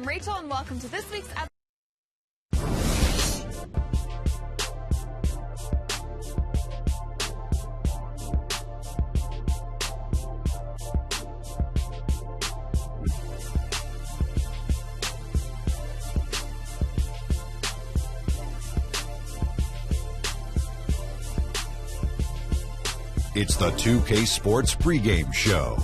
I'm Rachel, and welcome to this week's episode. It's the 2K Sports pregame show.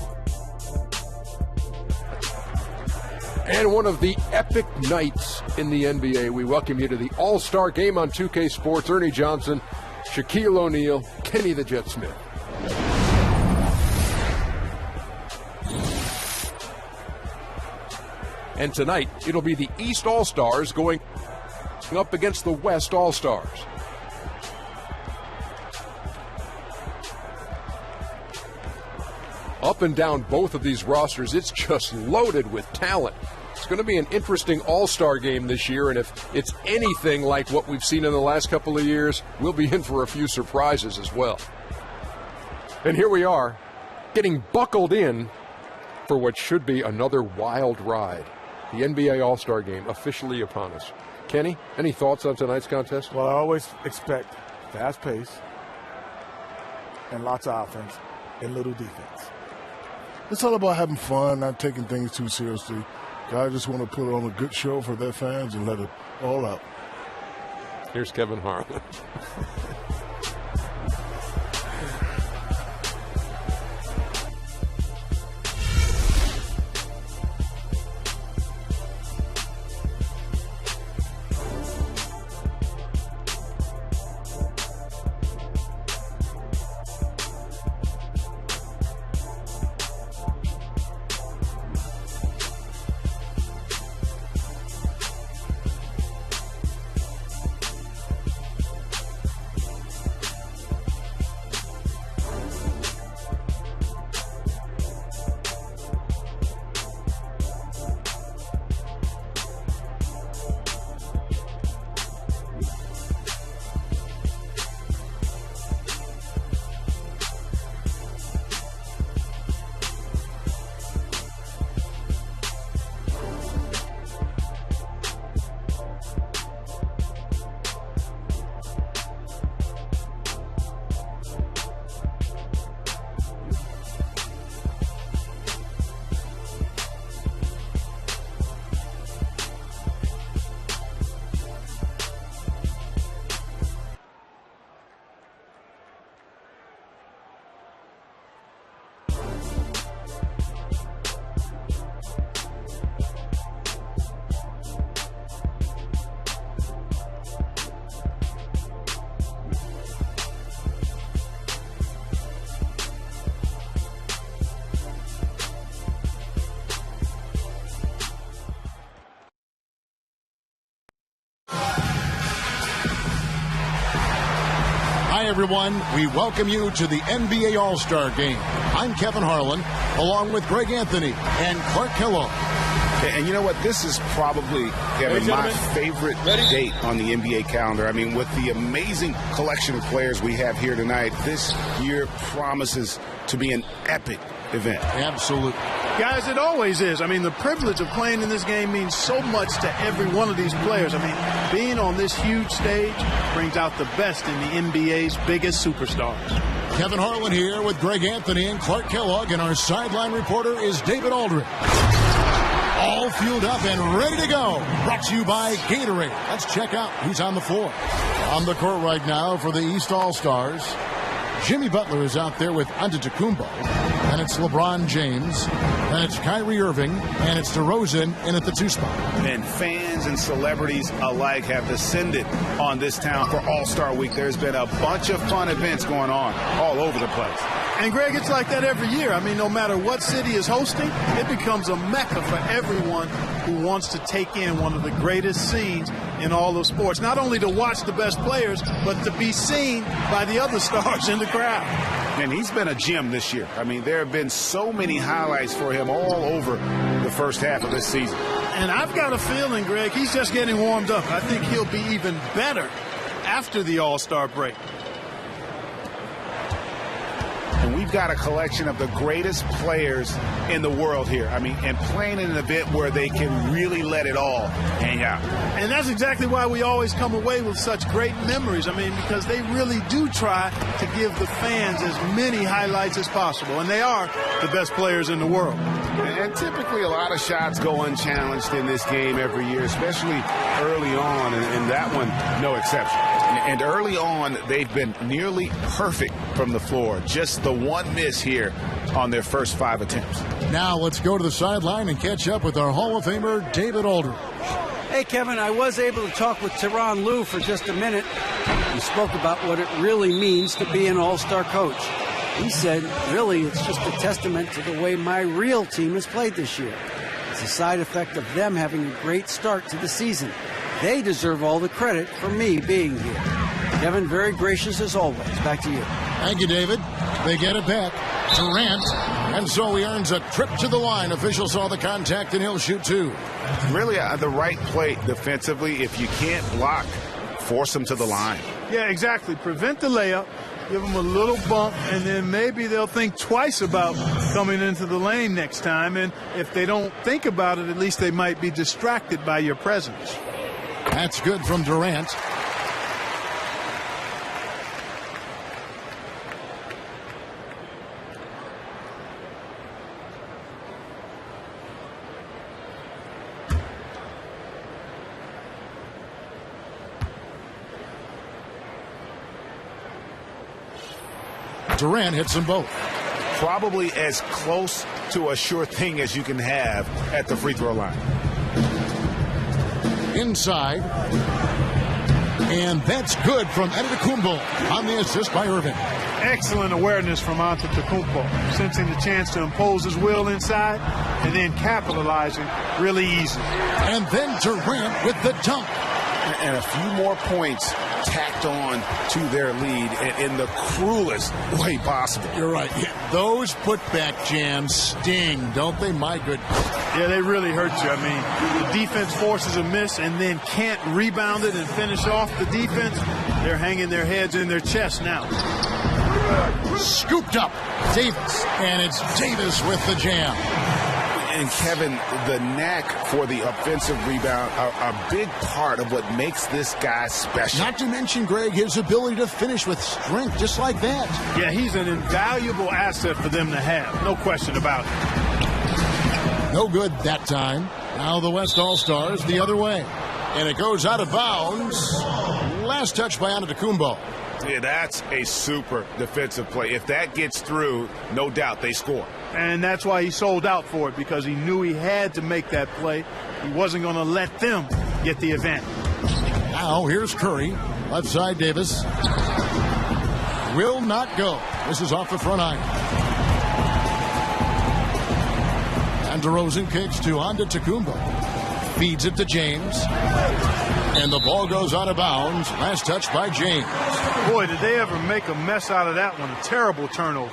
And one of the epic nights in the NBA. We welcome you to the All-Star Game on 2K Sports. Ernie Johnson, Shaquille O'Neal, Kenny the Jet Smith. And tonight, it'll be the East All-Stars going up against the West All-Stars. Up and down both of these rosters, it's just loaded with talent. It's going to be an interesting all-star game this year, and if it's anything like what we've seen in the last couple of years, we'll be in for a few surprises as well. And here we are, getting buckled in for what should be another wild ride. The NBA All-Star Game officially upon us. Kenny, any thoughts on tonight's contest? Well, I always expect fast pace and lots of offense and little defense. It's all about having fun, not taking things too seriously. Guys just want to put on a good show for their fans and let it all out. Here's Kevin Harlan. Hi, everyone. We welcome you to the NBA All-Star Game. I'm Kevin Harlan, along with Greg Anthony and Clark Kellogg. And you know what? This is probably, Kevin, my favorite date on the NBA calendar. I mean, with the amazing collection of players we have here tonight, this year promises to be an epic event. Absolutely. Guys, it always is. I mean, the privilege of playing in this game means so much to every one of these players. I mean, being on this huge stage brings out the best in the NBA's biggest superstars. Kevin Harlan here with Greg Anthony and Clark Kellogg, and our sideline reporter is David Aldridge. All fueled up and ready to go. Brought to you by Gatorade. Let's check out who's on the floor. On the court right now for the East All-Stars, Jimmy Butler is out there with Antetokounmpo, and it's LeBron James, and it's Kyrie Irving, and it's DeRozan in at the 2 spot. And fans and celebrities alike have descended on this town for All-Star Week. There's been a bunch of fun events going on all over the place. And, Greg, it's like that every year. I mean, no matter what city is hosting, it becomes a mecca for everyone who wants to take in one of the greatest scenes in all of sports. Not only to watch the best players, but to be seen by the other stars in the crowd. And he's been a gem this year. I mean, there have been so many highlights for him all over the first half of this season. And I've got a feeling, Greg, he's just getting warmed up. I think he'll be even better after the All-Star break. And we've got a collection of the greatest players in the world here. I mean, and playing in an event where they can really let it all hang out. And that's exactly why we always come away with such great memories. I mean, because they really do try to give the fans as many highlights as possible. And they are the best players in the world. And typically a lot of shots go unchallenged in this game every year, especially early on, and that one no exception. And early on, they've been nearly perfect from the floor. Just the one miss here on their first 5 attempts. Now let's go to the sideline and catch up with our Hall of Famer, David Aldridge. Hey, Kevin, I was able to talk with Tyronn Lue for just a minute. He spoke about what it really means to be an all-star coach. He said, really, it's just a testament to the way my real team has played this year. It's a side effect of them having a great start to the season. They deserve all the credit for me being here. Kevin, very gracious as always. Back to you. Thank you, David. They get it back. Durant. And so he earns a trip to the line. Official saw the contact, and he'll shoot 2. Really the right play defensively. If you can't block, force them to the line. Yeah, exactly. Prevent the layup. Give them a little bump, and then maybe they'll think twice about coming into the lane next time. And if they don't think about it, at least they might be distracted by your presence. That's good from Durant. Durant hits them both. Probably as close to a sure thing as you can have at the free throw line. Inside. And that's good from Antetokounmpo on the assist by Irving. Excellent awareness from Antetokounmpo, sensing the chance to impose his will inside and then capitalizing really easy. And then Durant with the dunk. And a few more points tacked on to their lead in the cruelest way possible. You're right. Yeah, those putback jams sting, don't they? My goodness. Yeah, they really hurt you. I mean, the defense forces a miss and then can't rebound it and finish off the defense. They're hanging their heads in their chest now. Scooped up. Davis. And it's Davis with the jam. And Kevin, the knack for the offensive rebound are a big part of what makes this guy special. Not to mention, Greg, his ability to finish with strength just like that. Yeah, he's an invaluable asset for them to have. No question about it. No good that time. Now the West All-Stars the other way. And it goes out of bounds. Last touch by Antetokounmpo. Yeah, that's a super defensive play. If that gets through, no doubt they score. And that's why he sold out for it, because he knew he had to make that play. He wasn't going to let them get the advantage. Now here's Curry. Left side Davis. Will not go. This is off the front iron. And DeRozan kicks to Antetokounmpo. Feeds it to James. And the ball goes out of bounds. Last touch by James. Boy, did they ever make a mess out of that one. A terrible turnover.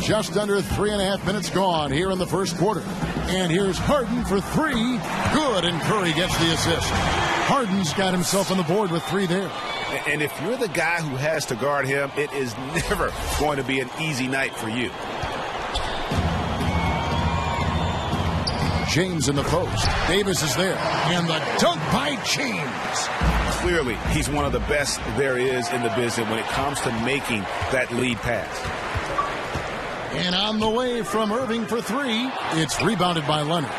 Just under 3.5 minutes gone here in the first quarter. And here's Harden for 3. Good, and Curry gets the assist. Harden's got himself on the board with 3 there. And if you're the guy who has to guard him, it is never going to be an easy night for you. James in the post. Davis is there. And the dunk by James. Clearly, he's one of the best there is in the business when it comes to making that lead pass. And on the way from Irving for 3, it's rebounded by Leonard.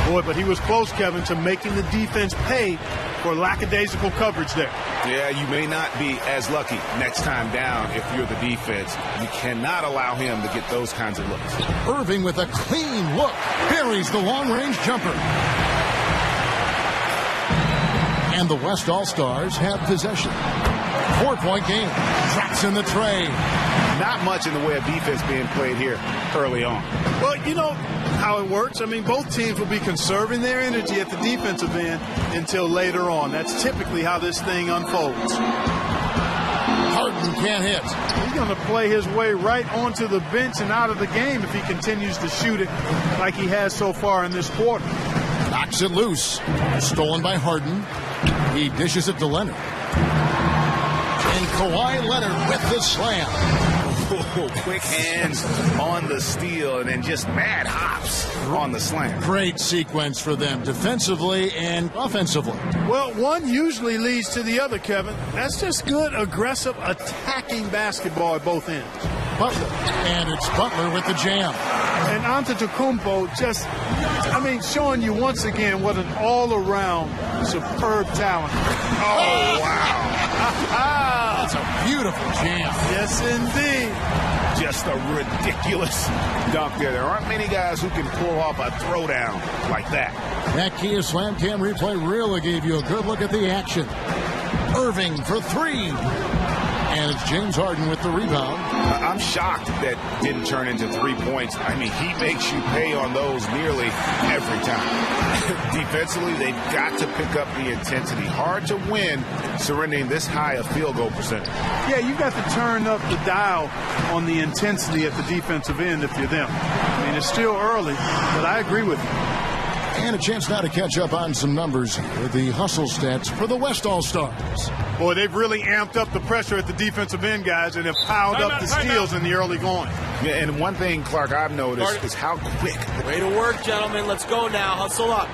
Boy, but he was close, Kevin, to making the defense pay for lackadaisical coverage there. Yeah, you may not be as lucky next time down if you're the defense. You cannot allow him to get those kinds of looks. Irving with a clean look. Buries the long-range jumper. And the West All-Stars have possession. 4-point game. Drops in the tray. Not much in the way of defense being played here early on. Well, you know how it works. I mean, both teams will be conserving their energy at the defensive end until later on. That's typically how this thing unfolds. Harden can't hit. He's going to play his way right onto the bench and out of the game if he continues to shoot it like he has so far in this quarter. Knocks Knocks it loose. Stolen by Harden. He dishes it to Leonard. And Kawhi Leonard with the slam. Oh, quick hands on the steal and then just mad hops on the slam. Great sequence for them defensively and offensively. Well, one usually leads to the other, Kevin. That's just good, aggressive, attacking basketball at both ends. Butler. And it's Butler with the jam. And Antetokounmpo just, showing you once again what an all-around superb talent. Oh, wow. That's a beautiful jam. Yes, indeed. Just a ridiculous dunk there. There aren't many guys who can pull off a throwdown like that. That Kia Slam Cam replay really gave you a good look at the action. Irving for three. And it's James Harden with the rebound. I'm shocked that didn't turn into 3 points. He makes you pay on those nearly every time. Defensively, they've got to pick up the intensity. Hard to win surrendering this high a field goal percentage. Yeah, you've got to turn up the dial on the intensity at the defensive end if you're them. It's still early, but I agree with you. And a chance now to catch up on some numbers here. The hustle stats for the West All-Stars. Boy, they've really amped up the pressure at the defensive end, guys, and have piled up the steals in the early going. Yeah, and one thing, Clark, I've noticed is how quick. Way to work, gentlemen. Let's go now. Hustle up.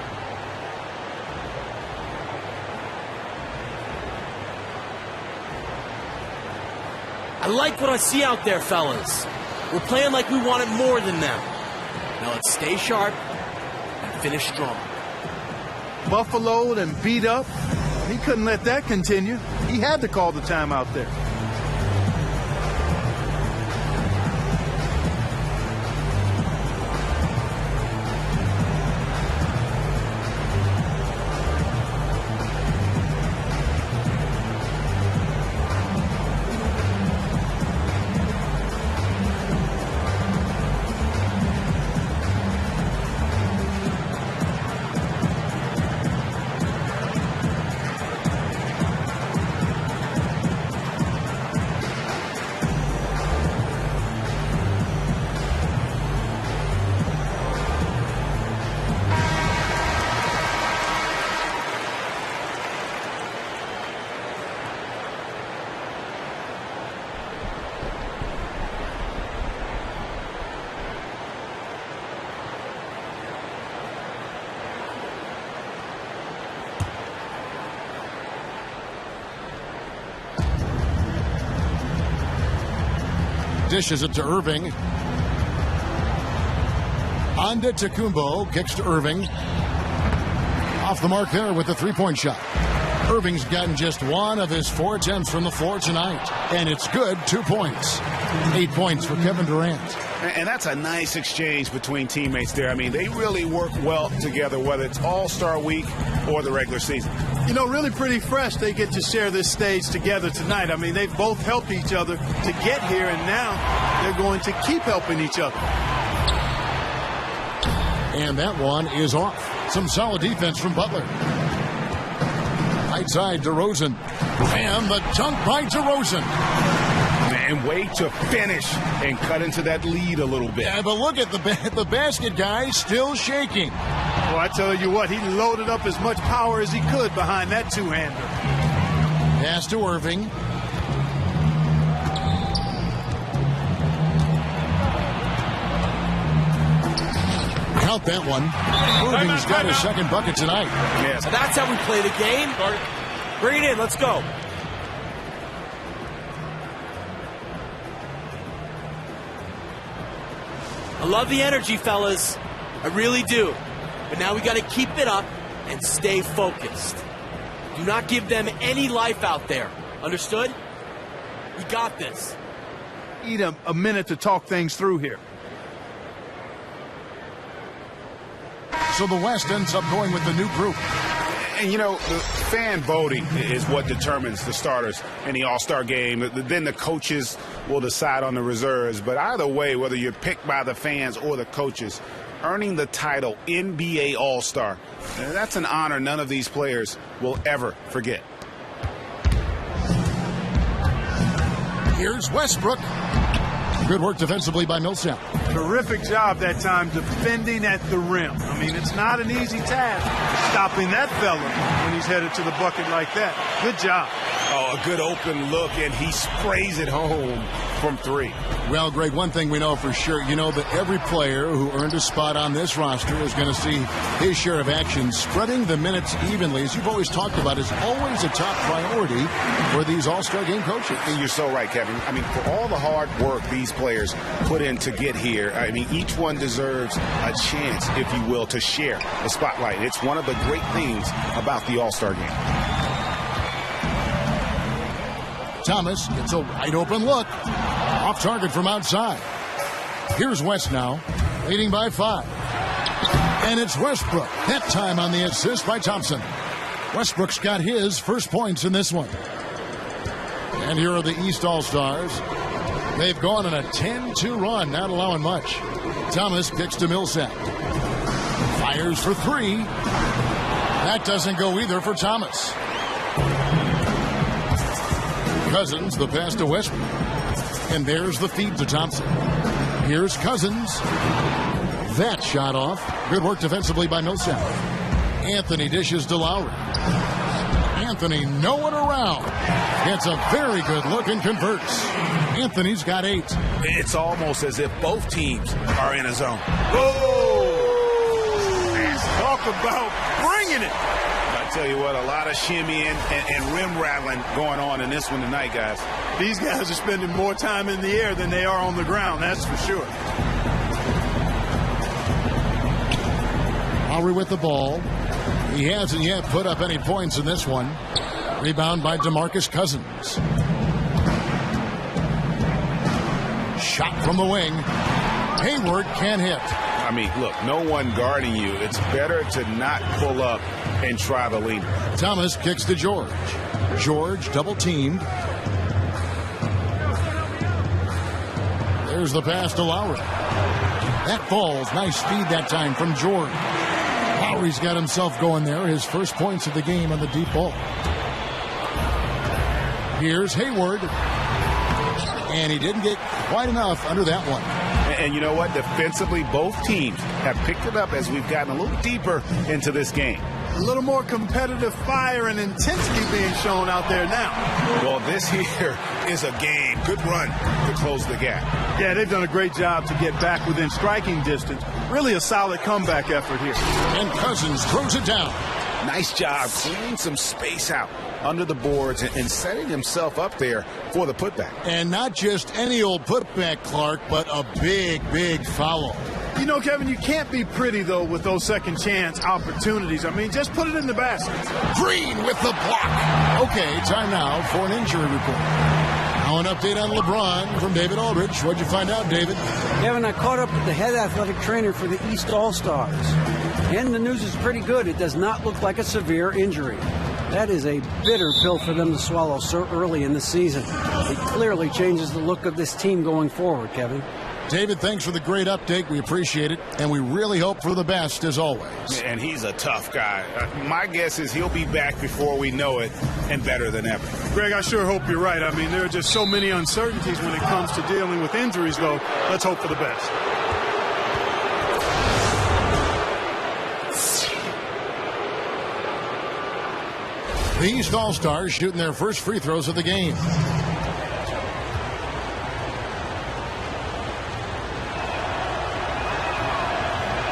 I like what I see out there, fellas. We're playing like we wanted more than them. Now let's stay sharp and finish strong. Buffaloed and beat up. He couldn't let that continue. He had to call the timeout there. Dishes it to Irving. Antetokounmpo kicks to Irving. Off the mark there with the three-point shot. Irving's gotten just one of his 4 attempts from the floor tonight. And it's good, 2 points. 8 points for Kevin Durant. And that's a nice exchange between teammates there. They really work well together, whether it's All-Star Week or the regular season. Really pretty fresh they get to share this stage together tonight. They've both helped each other to get here, and now they're going to keep helping each other. And that one is off. Some solid defense from Butler. Right side, DeRozan. And the dunk by DeRozan. And way to finish and cut into that lead a little bit. Yeah, but look at the basket guy still shaking. Well, I tell you what, he loaded up as much power as he could behind that two-hander. Pass to Irving. Count that one. Irving's got his second bucket tonight. Yes. That's how we play the game. Bring it in. Let's go. I love the energy, fellas. I really do. But now we got to keep it up and stay focused. Do not give them any life out there. Understood? We got this. Need a minute to talk things through here. So the West ends up going with the new group. And, the fan voting is what determines the starters in the All-Star game. Then the coaches will decide on the reserves. But either way, whether you're picked by the fans or the coaches, earning the title NBA All-Star, that's an honor none of these players will ever forget. Here's Westbrook. Good work defensively by Millsap. Terrific job that time defending at the rim. I mean, it's not an easy task stopping that fella when he's headed to the bucket like that. Good job. Oh, a good open look, and he sprays it home from three. Well, Greg, one thing we know for sure, you know that every player who earned a spot on this roster is going to see his share of action. Spreading the minutes evenly, as you've always talked about, is always a top priority for these All-Star Game coaches. And you're so right, Kevin. I mean, for all the hard work these players put in to get here, I mean, each one deserves a chance, if you will, to share the spotlight. It's one of the great things about the All-Star Game. Thomas gets a wide open look. Off target from outside. Here's West now, leading by 5. And it's Westbrook. That time on the assist by Thompson. Westbrook's got his first points in this one. And here are the East All-Stars. They've gone on a 10-2 run, not allowing much. Thomas kicks to Millsap. Fires for 3. That doesn't go either for Thomas. Cousins, the pass to Westbrook. And there's the feed to Thompson. Here's Cousins. That shot off. Good work defensively by Millsap. Anthony dishes to Lowry. Anthony nowhere around. Gets a very good look and converts. Anthony's got 8. It's almost as if both teams are in a zone. Whoa! Talk about bringing it. I tell you what, a lot of shimmying and rim rattling going on in this one tonight, guys. These guys are spending more time in the air than they are on the ground, that's for sure. Lowry with the ball. He hasn't yet put up any points in this one. Rebound by DeMarcus Cousins. Shot from the wing. Hayward can't hit. I mean, look, no one guarding you. It's better to not pull up and try to lean. Thomas kicks to George. George double teamed. There's the pass to Lowry. That falls. Nice feed that time from George. Lowry's got himself going there. His first points of the game on the deep ball. Here's Hayward. And he didn't get quite enough under that one. And you know what? Defensively, both teams have picked it up as we've gotten a little deeper into this game. A little more competitive fire and intensity being shown out there now. Well, this here is a game. Good run to close the gap. Yeah, they've done a great job to get back within striking distance. Really a solid comeback effort here. And Cousins throws it down. Nice job cleaning some space out under the boards and setting himself up there for the putback. And not just any old putback, Clark, but a big, big foul. You know, Kevin, you can't be pretty, though, with those second chance opportunities. I mean, just put it in the basket. Green with the block. Okay, time now for an injury report. Now an update on LeBron from David Aldridge. What'd you find out, David? Kevin, I caught up with the head athletic trainer for the East All-Stars. And the news is pretty good. It does not look like a severe injury. That is a bitter pill for them to swallow so early in the season. It clearly changes the look of this team going forward, Kevin. David, thanks for the great update. We appreciate it, and we really hope for the best, as always. And he's a tough guy. My guess is he'll be back before we know it, and better than ever. Greg, I sure hope you're right. I mean, there are just so many uncertainties when it comes to dealing with injuries, though. Let's hope for the best. The East All-Stars shooting their first free throws of the game.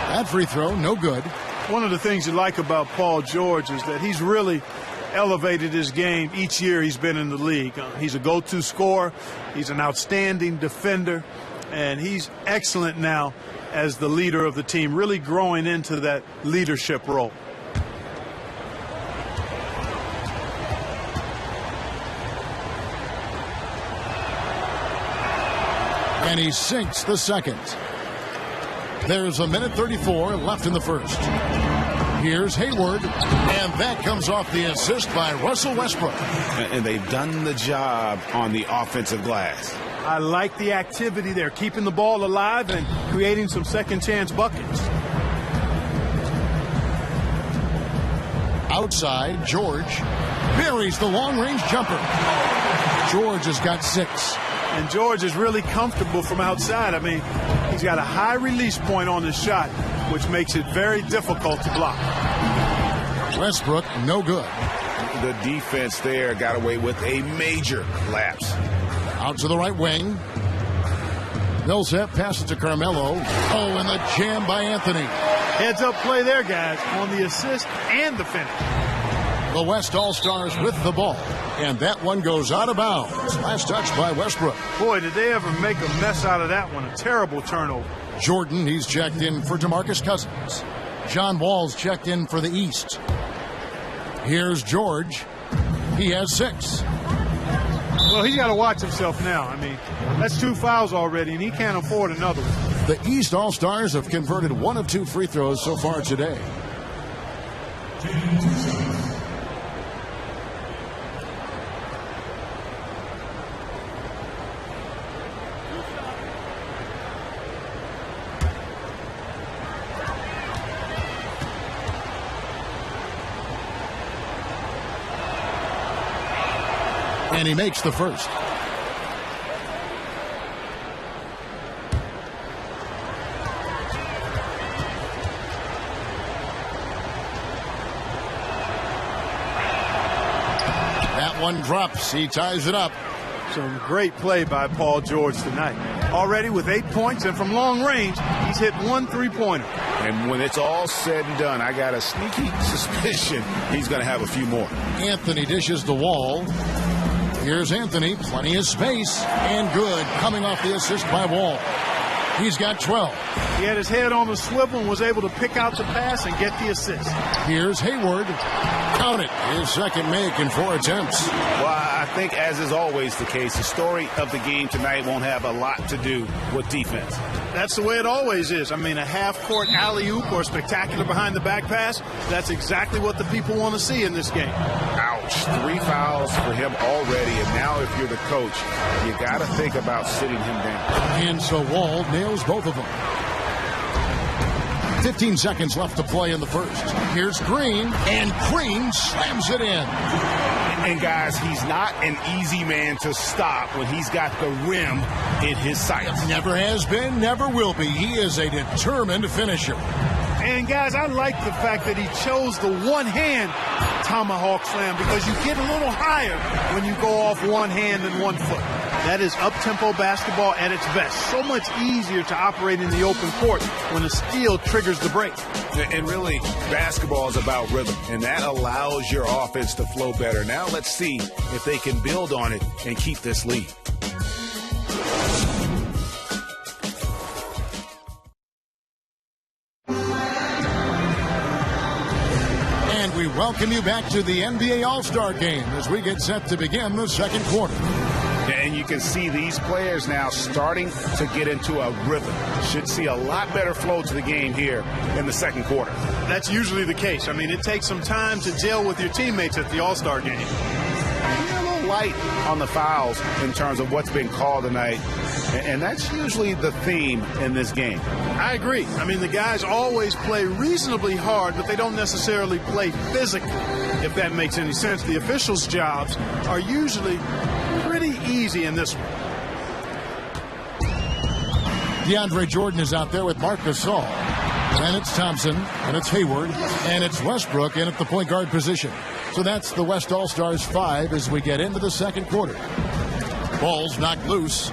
That free throw, no good. One of the things you like about Paul George is that he's really elevated his game each year he's been in the league. He's a go-to scorer. He's an outstanding defender. And he's excellent now as the leader of the team, really growing into that leadership role. And he sinks the second. There's a minute 34 left in the first. Here's Hayward, and that comes off the assist by Russell Westbrook. And they've done the job on the offensive glass. I like the activity there, keeping the ball alive and creating some second-chance buckets. Outside, George buries the long-range jumper. George has got 6. And George is really comfortable from outside. I mean, he's got a high release point on his shot, which makes it very difficult to block. Westbrook, no good. The defense there got away with a major lapse. Out to the right wing. Millsap passes to Carmelo. Oh, and the jam by Anthony. Heads-up play there, guys, on the assist and the finish. The West All-Stars with the ball. And that one goes out of bounds. Last touch by Westbrook. Boy, did they ever make a mess out of that one. A terrible turnover. Jordan, he's checked in for DeMarcus Cousins. John Wall's checked in for the East. Here's George. He has 6. Well, he's got to watch himself now. I mean, that's 2 fouls already, and he can't afford another one. The East All-Stars have converted 1 of 2 free throws so far today. And he makes the first. That one drops. He ties it up. Some great play by Paul George tonight. Already with 8 points, and from long range, he's hit 1 3-pointer. And when it's all said and done, I got a sneaky suspicion he's going to have a few more. Anthony dishes the Wall. Here's Anthony, plenty of space, and good, coming off the assist by Wall. He's got 12. He had his head on the swivel and was able to pick out the pass and get the assist. Here's Hayward. Count it. His second make in 4 attempts. Well, I think, as is always the case, the story of the game tonight won't have a lot to do with defense. That's the way it always is. I mean, a half-court alley-oop or a spectacular behind-the-back pass, that's exactly what the people want to see in this game. Ouch. 3 fouls for him already, and now if you're the coach, you got to think about sitting him down. And so Wall nails both of them. 15 seconds left to play in the first. Here's Green, and Green slams it in. And guys, he's not an easy man to stop when he's got the rim in his sights. Never has been, never will be. He is a determined finisher. And guys, I like the fact that he chose the one-hand tomahawk slam, because you get a little higher when you go off one hand and 1 foot. That is up-tempo basketball at its best. So much easier to operate in the open court when a steal triggers the break. And really, basketball is about rhythm, and that allows your offense to flow better. Now let's see if they can build on it and keep this lead. And we welcome you back to the NBA All-Star Game as we get set to begin the second quarter. And you can see these players now starting to get into a rhythm. Should see a lot better flow to the game here in the second quarter. That's usually the case. I mean, it takes some time to gel with your teammates at the All-Star game. You're a little light on the fouls in terms of what's been called tonight, and that's usually the theme in this game. I agree. I mean, the guys always play reasonably hard, but they don't necessarily play physically, if that makes any sense. The officials' jobs are usually pretty easy in this one. DeAndre Jordan is out there with Marc Gasol. And it's Thompson, and it's Hayward, and it's Westbrook in at the point guard position. So that's the West All-Stars 5 as we get into the second quarter. Ball's knocked loose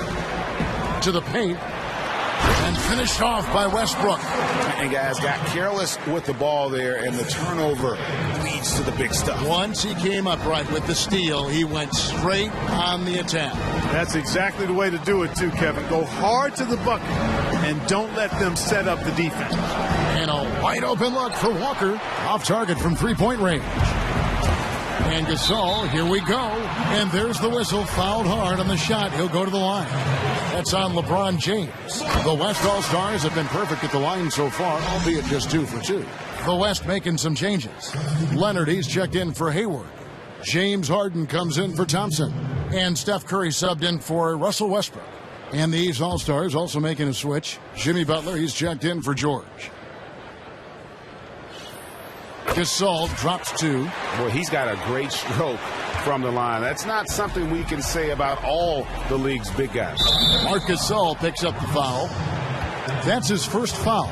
to the paint and finished off by Westbrook. And guys got careless with the ball there, and the turnover leads to the big stuff. Once he came upright with the steal, he went straight on the attack. That's exactly the way to do it too, Kevin. Go hard to the bucket and don't let them set up the defense. And a wide open look for Walker, off target from 3-point range. And Gasol, here we go. And there's the whistle, fouled hard on the shot. He'll go to the line. That's on LeBron James. The West All-Stars have been perfect at the line so far, albeit just 2 for 2. The West making some changes. Leonard, he's checked in for Hayward. James Harden comes in for Thompson. And Steph Curry subbed in for Russell Westbrook. And these All-Stars also making a switch. Jimmy Butler, he's checked in for George. Gasol drops 2. Well, he's got a great stroke from the line. That's not something we can say about all the league's big guys. Marc Gasol picks up the foul. That's his first foul.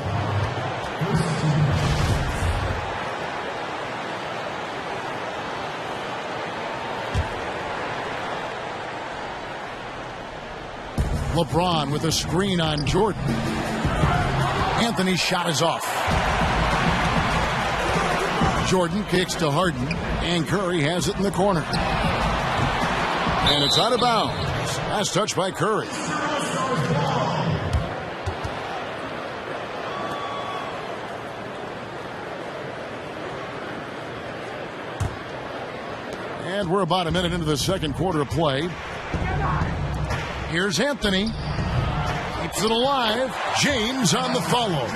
LeBron with a screen on Jordan. Anthony's shot is off. Jordan kicks to Harden, and Curry has it in the corner. And it's out of bounds. Last touch by Curry. And we're about a minute into the second quarter of play. Here's Anthony. Keeps it alive. James on the follow.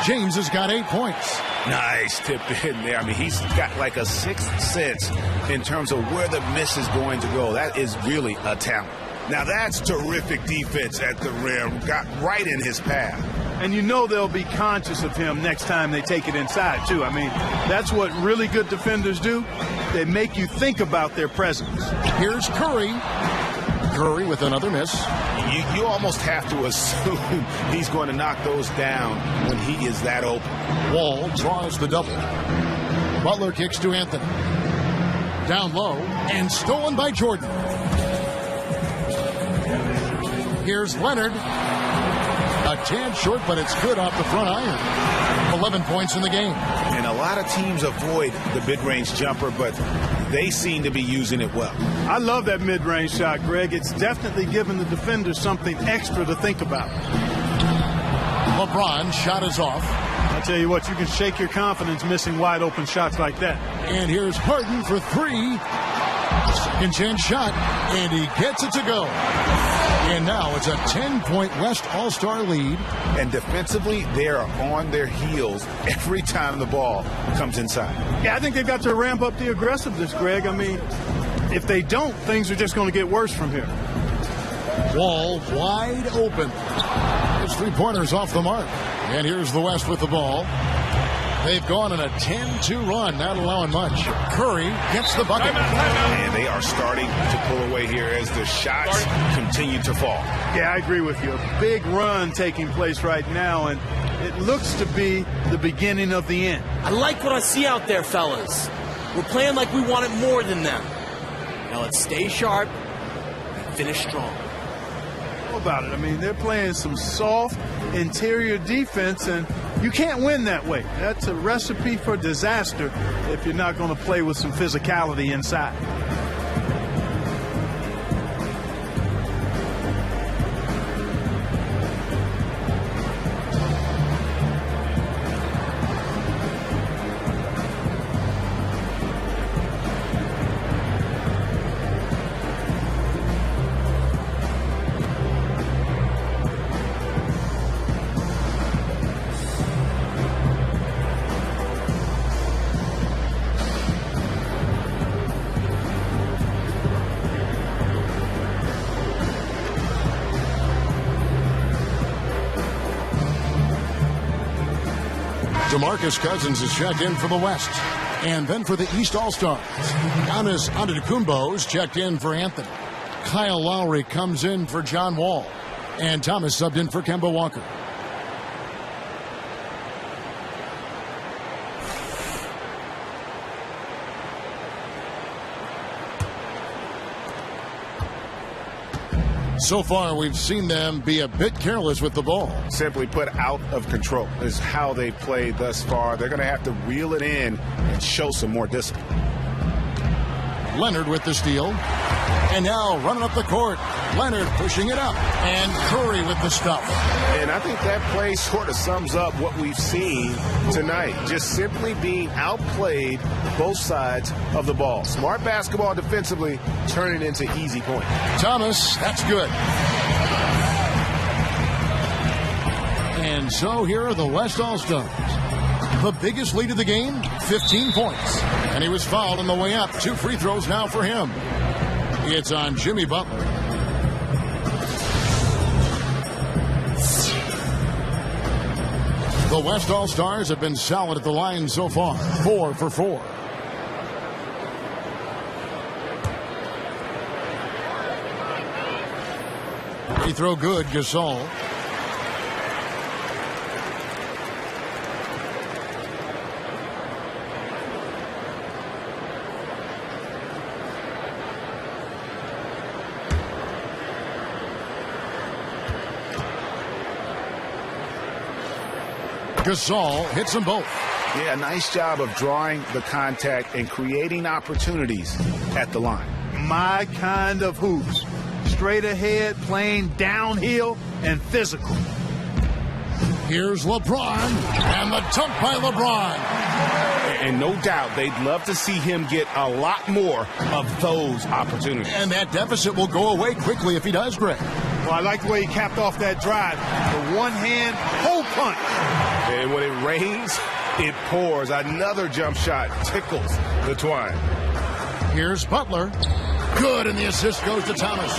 James has got 8 points. Nice tip in there. I mean, he's got like a sixth sense in terms of where the miss is going to go. That is really a talent. Now, that's terrific defense at the rim. Got right in his path. And you know they'll be conscious of him next time they take it inside, too. I mean, that's what really good defenders do. They make you think about their presence. Here's Curry. Curry with another miss. You almost have to assume he's going to knock those down when he is that open. Wall draws the double. Butler kicks to Anthony. Down low and stolen by Jordan. Here's Leonard. A tad short, but it's good off the front iron. 11 points in the game. And a lot of teams avoid the mid-range jumper, but they seem to be using it well. I love that mid-range shot, Greg. It's definitely given the defenders something extra to think about. LeBron's shot is off. I tell you what, you can shake your confidence missing wide-open shots like that. And here's Harden for 3. Second chance shot, and he gets it to go. And now it's a 10-point West All-Star lead. And defensively, they are on their heels every time the ball comes inside. Yeah, I think they've got to ramp up the aggressiveness, Greg. I mean, if they don't, things are just going to get worse from here. Wall wide open. His 3-pointers off the mark. And here's the West with the ball. They've gone on a 10-2 run, not allowing much. Curry gets the bucket. And they are starting to pull away here as the shots continue to fall. Yeah, I agree with you. A big run taking place right now, and it looks to be the beginning of the end. I like what I see out there, fellas. We're playing like we want it more than them. Now let's stay sharp and finish strong. How about it? I mean, they're playing some soft interior defense, and you can't win that way. That's a recipe for disaster if you're not going to play with some physicality inside. DeMarcus Cousins is checked in for the West. And then for the East All-Stars, Giannis Antetokounmpo is checked in for Anthony. Kyle Lowry comes in for John Wall. And Thomas subbed in for Kemba Walker. So far, we've seen them be a bit careless with the ball. Simply put, out of control is how they've played thus far. They're going to have to reel it in and show some more discipline. Leonard with the steal. And now running up the court. Leonard pushing it up. And Curry with the stuff. And I think that play sort of sums up what we've seen tonight. Just simply being outplayed both sides of the ball. Smart basketball defensively, turning into easy points. Thomas, that's good. And so here are the West All-Stars. The biggest lead of the game, 15 points. And he was fouled on the way up. 2 free throws now for him. It's on Jimmy Butler. The West All-Stars have been solid at the line so far, 4 for 4. Free throw good, Gasol. Gasol hits them both. Yeah, nice job of drawing the contact and creating opportunities at the line. My kind of hoops. Straight ahead, playing downhill, and physical. Here's LeBron, and the dunk by LeBron. And no doubt they'd love to see him get a lot more of those opportunities. And that deficit will go away quickly if he does, Greg. Well, I like the way he capped off that drive. The one-hand hole punch. And when it rains, it pours. Another jump shot tickles the twine. Here's Butler. Good, and the assist goes to Thomas.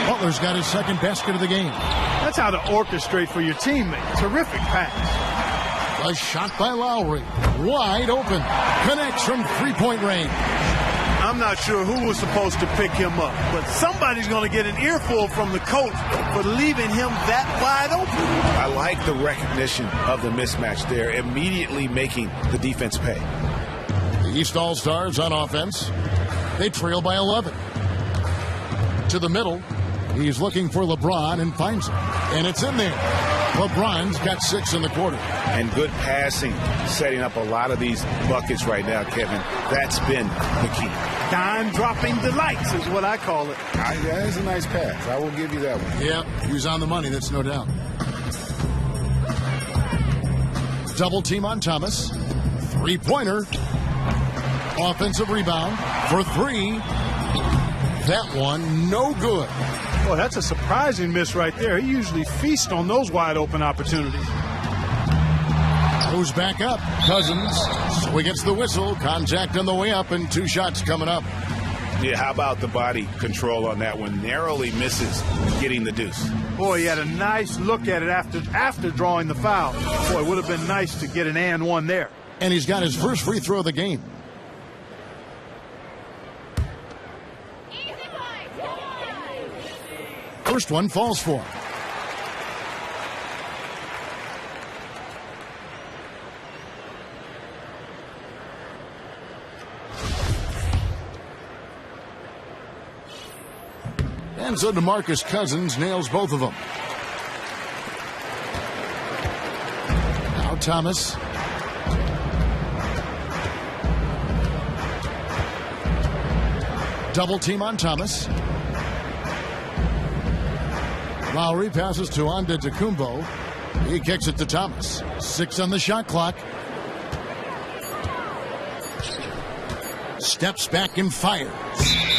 Butler's got his second basket of the game. That's how to orchestrate for your teammate. Terrific pass. A shot by Lowry. Wide open. Connects from three-point range. I'm not sure who was supposed to pick him up, but somebody's going to get an earful from the coach for leaving him that wide open. I like the recognition of the mismatch there, immediately making the defense pay. The East All-Stars on offense. They trail by 11. To the middle. He's looking for LeBron and finds him. And it's in there. LeBron's got 6 in the quarter. And good passing, setting up a lot of these buckets right now, Kevin. That's been the key. Dime-dropping delights is what I call it. That is a nice pass. I will give you that one. Yeah, he was on the money, that's no doubt. Double team on Thomas. Three-pointer. Offensive rebound for 3. That one, no good. Boy, that's a surprising miss right there. He usually feasts on those wide-open opportunities. Goes back up. Cousins. So he gets the whistle. Contact on the way up, and 2 shots coming up. Yeah, how about the body control on that one? Narrowly misses getting the deuce. Boy, he had a nice look at it after drawing the foul. Boy, it would have been nice to get an and one there. And he's got his first free throw of the game. First one falls for him. And so DeMarcus Cousins nails both of them. Now Thomas. Double team on Thomas. Lowry passes to Antetokounmpo. He kicks it to Thomas. 6 on the shot clock. Steps back and fires.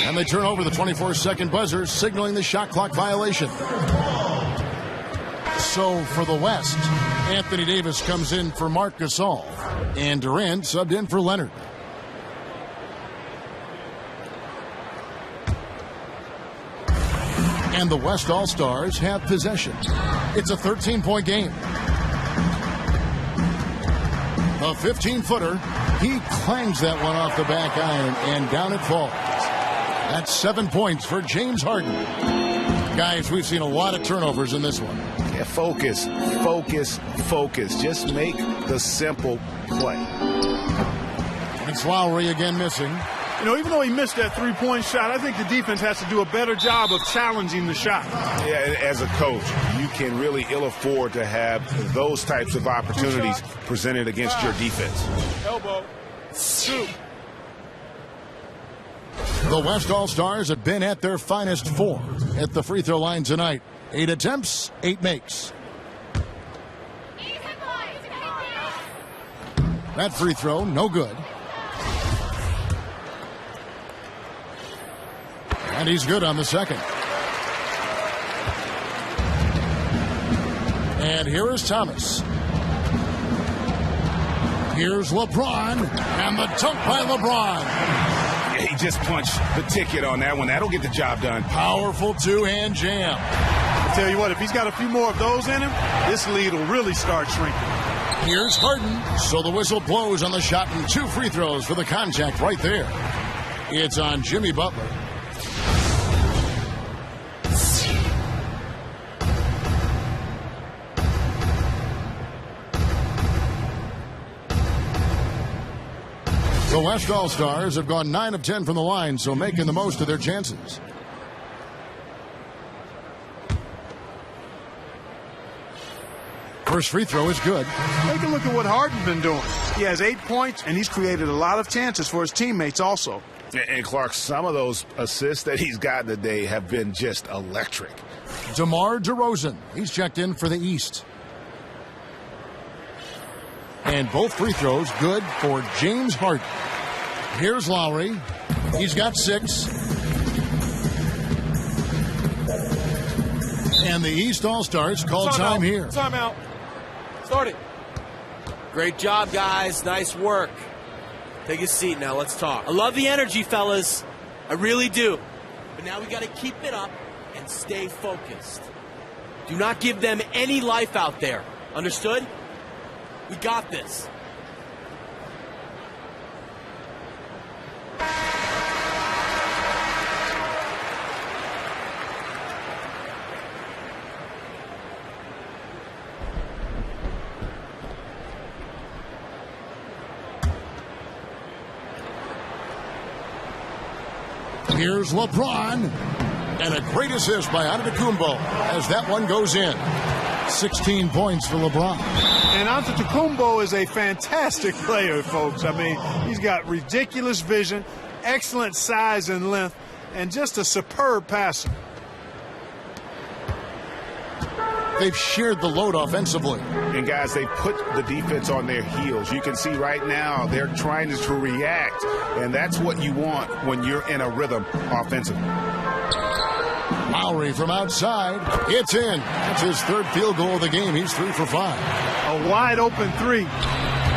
And they turn over the 24-second buzzer, signaling the shot clock violation. So for the West, Anthony Davis comes in for Marc Gasol. And Durant subbed in for Leonard. And the West All-Stars have possession. It's a 13-point game. A 15-footer. He clangs that one off the back iron, and down it falls. That's 7 points for James Harden. Guys, we've seen a lot of turnovers in this one. Yeah, focus, focus, focus. Just make the simple play. It's Lowry again missing. You know, even though he missed that three-point shot, I think the defense has to do a better job of challenging the shot. Yeah, as a coach, you can really ill afford to have those types of opportunities presented against your defense. Elbow. 2. The West All-Stars have been at their finest 4 at the free throw line tonight. 8 attempts, 8 makes. That free throw, no good. And he's good on the second. And here is Thomas. Here's LeBron, and the dunk by LeBron. Yeah, he just punched the ticket on that one. That'll get the job done. Powerful 2-hand jam. I tell you what, if he's got a few more of those in him, this lead will really start shrinking. Here's Harden. So the whistle blows on the shot and 2 free throws for the contact right there. It's on Jimmy Butler. The West All-Stars have gone 9 of 10 from the line, so making the most of their chances. First free throw is good. Take a look at what Harden's been doing. He has 8 points, and he's created a lot of chances for his teammates also. And Clark, some of those assists that he's gotten today have been just electric. DeMar DeRozan. He's checked in for the East. And both free throws good for James Harden. Here's Lowry. He's got 6. And the East All-Stars call time here. Timeout. Start it. Great job, guys. Nice work. Take a seat now. Let's talk. I love the energy, fellas. I really do. But now we got to keep it up and stay focused. Do not give them any life out there. Understood? We got this. Here's LeBron. And a great assist by Antetokounmpo as that one goes in. 16 points for LeBron. And Antetokounmpo is a fantastic player, folks. I mean, he's got ridiculous vision, excellent size and length, and just a superb passer. They've shared the load offensively. And, guys, they put the defense on their heels. You can see right now they're trying to react, and that's what you want when you're in a rhythm offensively. Lowry from outside. It's in. That's his 3rd field goal of the game. He's 3 for 5. A wide-open 3.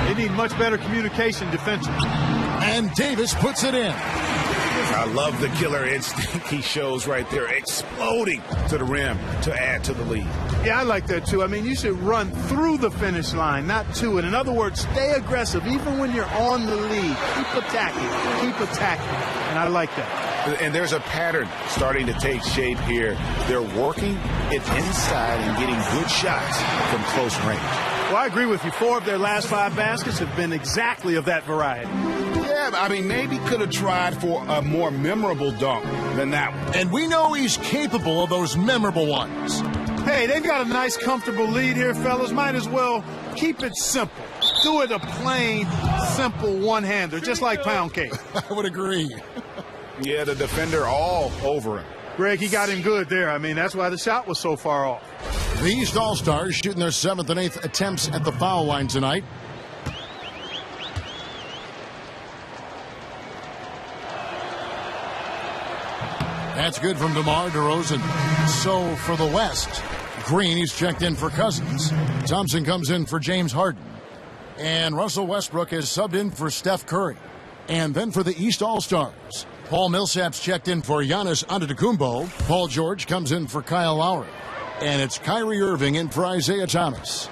They need much better communication defensively. And Davis puts it in. I love the killer instinct he shows right there, exploding to the rim to add to the lead. Yeah, I like that, too. I mean, you should run through the finish line, not to it. In other words, stay aggressive even when you're on the lead. Keep attacking. Keep attacking. And I like that. And there's a pattern starting to take shape here. They're working it inside and getting good shots from close range. Well, I agree with you. 4 of their last 5 baskets have been exactly of that variety. Yeah, I mean, maybe could have tried for a more memorable dunk than that one. And we know he's capable of those memorable ones. Hey, they've got a nice, comfortable lead here, fellas. Might as well keep it simple. Do it a plain, simple one-hander, just like pound cake. I would agree. Yeah, the defender all over him. Greg, he got him good there. I mean, that's why the shot was so far off. The East All-Stars shooting their 7th and 8th attempts at the foul line tonight. That's good from DeMar DeRozan. So for the West, Green, he's checked in for Cousins. Thompson comes in for James Harden. And Russell Westbrook is subbed in for Steph Curry. And then for the East All-Stars, Paul Millsap's checked in for Giannis Antetokounmpo. Paul George comes in for Kyle Lowry. And it's Kyrie Irving in for Isaiah Thomas.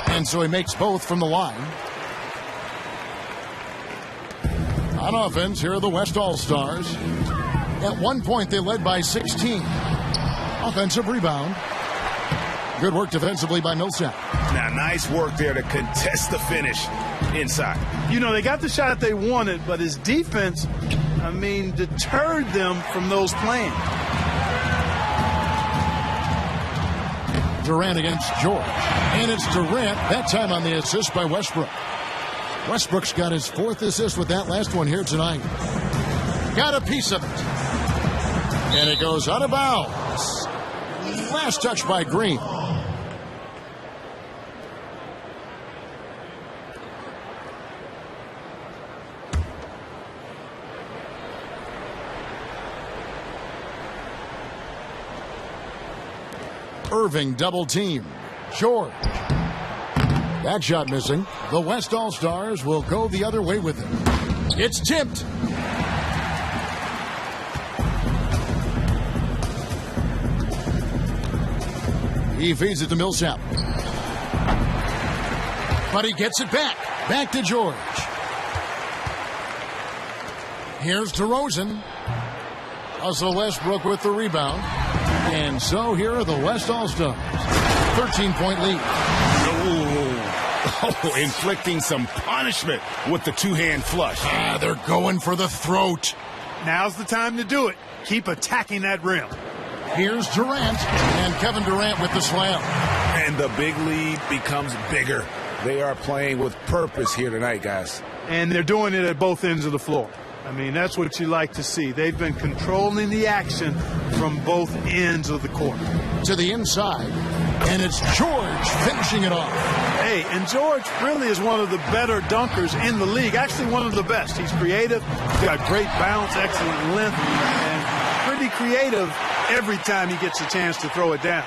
And so he makes both from the line. On offense, here are the West All-Stars. At one point, they led by 16. Offensive rebound. Good work defensively by Millsap. Now, nice work there to contest the finish inside. You know, they got the shot they wanted, but his defense, I mean, deterred them from those plans. Durant against George. And it's Durant, that time on the assist by Westbrook. Westbrook's got his 4th assist with that last one here tonight. Got a piece of it. And it goes out of bounds. Last touch by Green. Irving double team. George. That shot missing. The West All-Stars will go the other way with it. It's tipped. He feeds it to Millsap. But he gets it back. Back to George. Here's DeRozan. Russell Westbrook with the rebound. And so here are the West All-Stars. 13-point lead. Oh, inflicting some punishment with the two-hand flush. They're going for the throat. Now's the time to do it. Keep attacking that rim. Here's Durant, and Kevin Durant with the slam. And the big lead becomes bigger. They are playing with purpose here tonight, guys. And they're doing it at both ends of the floor. I mean, that's what you like to see. They've been controlling the action from both ends of the court. To the inside, and it's George finishing it off. Hey, and George really is one of the better dunkers in the league, actually one of the best. He's creative, he's got great bounce, excellent length, and pretty creative every time he gets a chance to throw it down.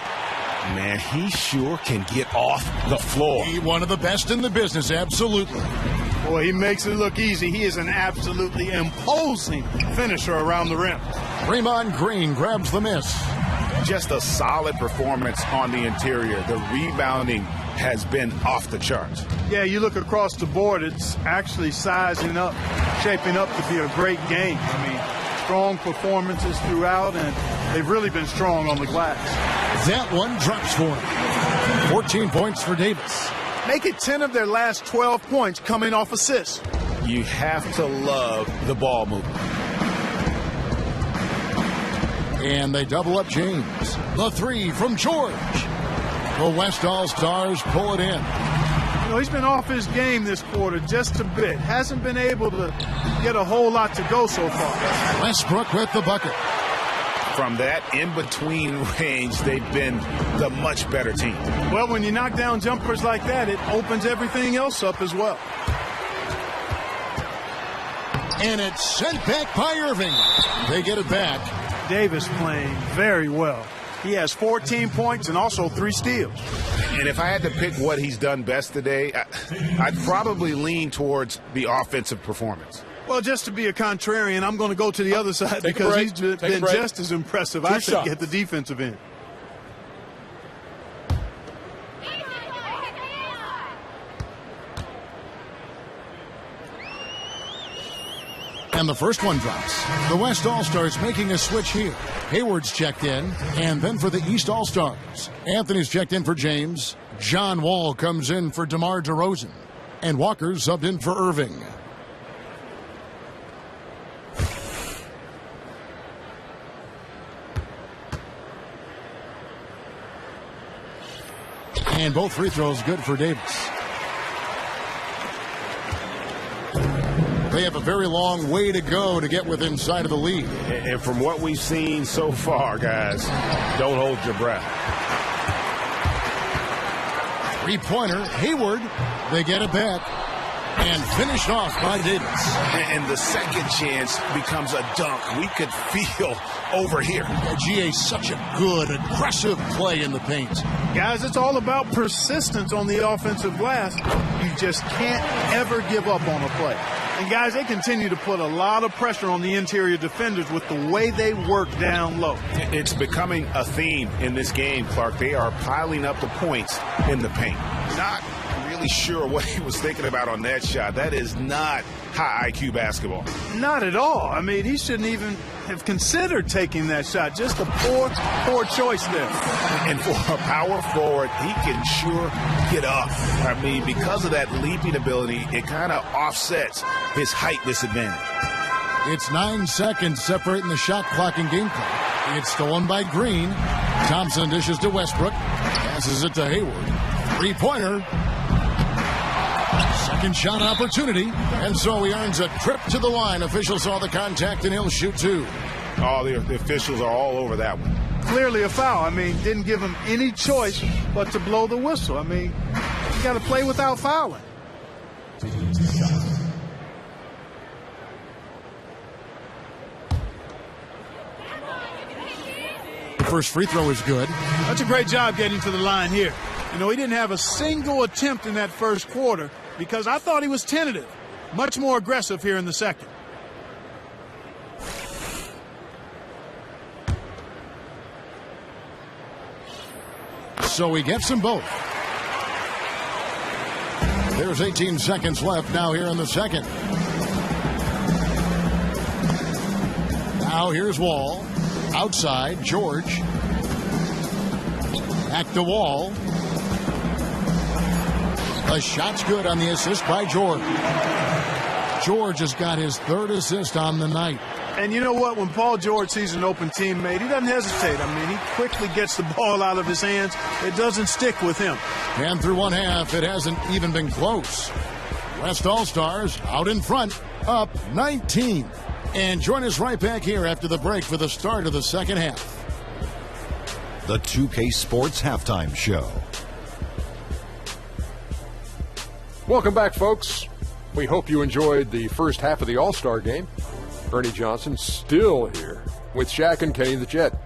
Man, he sure can get off the floor. He's one of the best in the business, absolutely. Boy, he makes it look easy. He is an absolutely imposing finisher around the rim. Draymond Green grabs the miss. Just a solid performance on the interior. The rebounding has been off the charts. Yeah, you look across the board, it's actually sizing up, shaping up to be a great game. I mean, strong performances throughout, and they've really been strong on the glass. That one drops for him. 14 points for Davis. Make it 10 of their last 12 points coming off assists. You have to love the ball movement. And they double up James. The three from George. The West All-Stars pull it in. You know, he's been off his game this quarter just a bit. Hasn't been able to get a whole lot to go so far. Westbrook with the bucket. From that in-between range, they've been the much better team. Well, when you knock down jumpers like that, it opens everything else up as well. And it's sent back by Irving. They get it back. Davis playing very well. He has 14 points and also 3 steals. And if I had to pick what he's done best today, I'd probably lean towards the offensive performance. Well, just to be a contrarian, I'm going to go to the other side because he's been just as impressive, I think, at the defensive end. And the first one drops. The West All-Stars making a switch here. Hayward's checked in, and then for the East All-Stars. Anthony's checked in for James. John Wall comes in for DeMar DeRozan. And Walker's subbed in for Irving. And both free throws good for Davis. They have a very long way to go to get within sight of the lead. And from what we've seen so far, guys, don't hold your breath. Three-pointer, Hayward. They get it back. And finished off by Davis. And the second chance becomes a dunk. We could feel over here. GA, such a good, aggressive play in the paint. Guys, it's all about persistence on the offensive glass. You just can't ever give up on a play. And, guys, they continue to put a lot of pressure on the interior defenders with the way they work down low. It's becoming a theme in this game, Clark. They are piling up the points in the paint. Not really sure what he was thinking about on that shot. That is not high IQ basketball. Not at all. I mean, he shouldn't even have considered taking that shot. Just a poor choice there. And for a power forward, he can sure get up. I mean, because of that leaping ability, it kind of offsets his height disadvantage. It's 9 seconds separating the shot clock and game clock. It's stolen by Green. Thompson dishes to Westbrook. Passes it to Hayward. Three-pointer. Second shot opportunity. And so he earns a trip to the line. Officials saw the contact and he'll shoot 2. Oh, the officials are all over that one. Clearly a foul. I mean, didn't give him any choice but to blow the whistle. I mean, you got to play without fouling. First free throw is good. That's a great job getting to the line here. You know, he didn't have a single attempt in that first quarter because I thought he was tentative. Much more aggressive here in the second. so he gets them both. There's 18 seconds left now here in the second. Now here's Wall. Outside, George. Back to Wall. The shot's good on the assist by George. George has got his third assist on the night. And you know what? When Paul George sees an open teammate, he doesn't hesitate. I mean, he quickly gets the ball out of his hands. It doesn't stick with him. And through one half, it hasn't even been close. West All-Stars out in front, up 19. And join us right back here after the break for the start of the second half. The 2K Sports Halftime Show. Welcome back, folks. We hope you enjoyed the first half of the All-Star game. Ernie Johnson still here with Shaq and Kenny the Jet,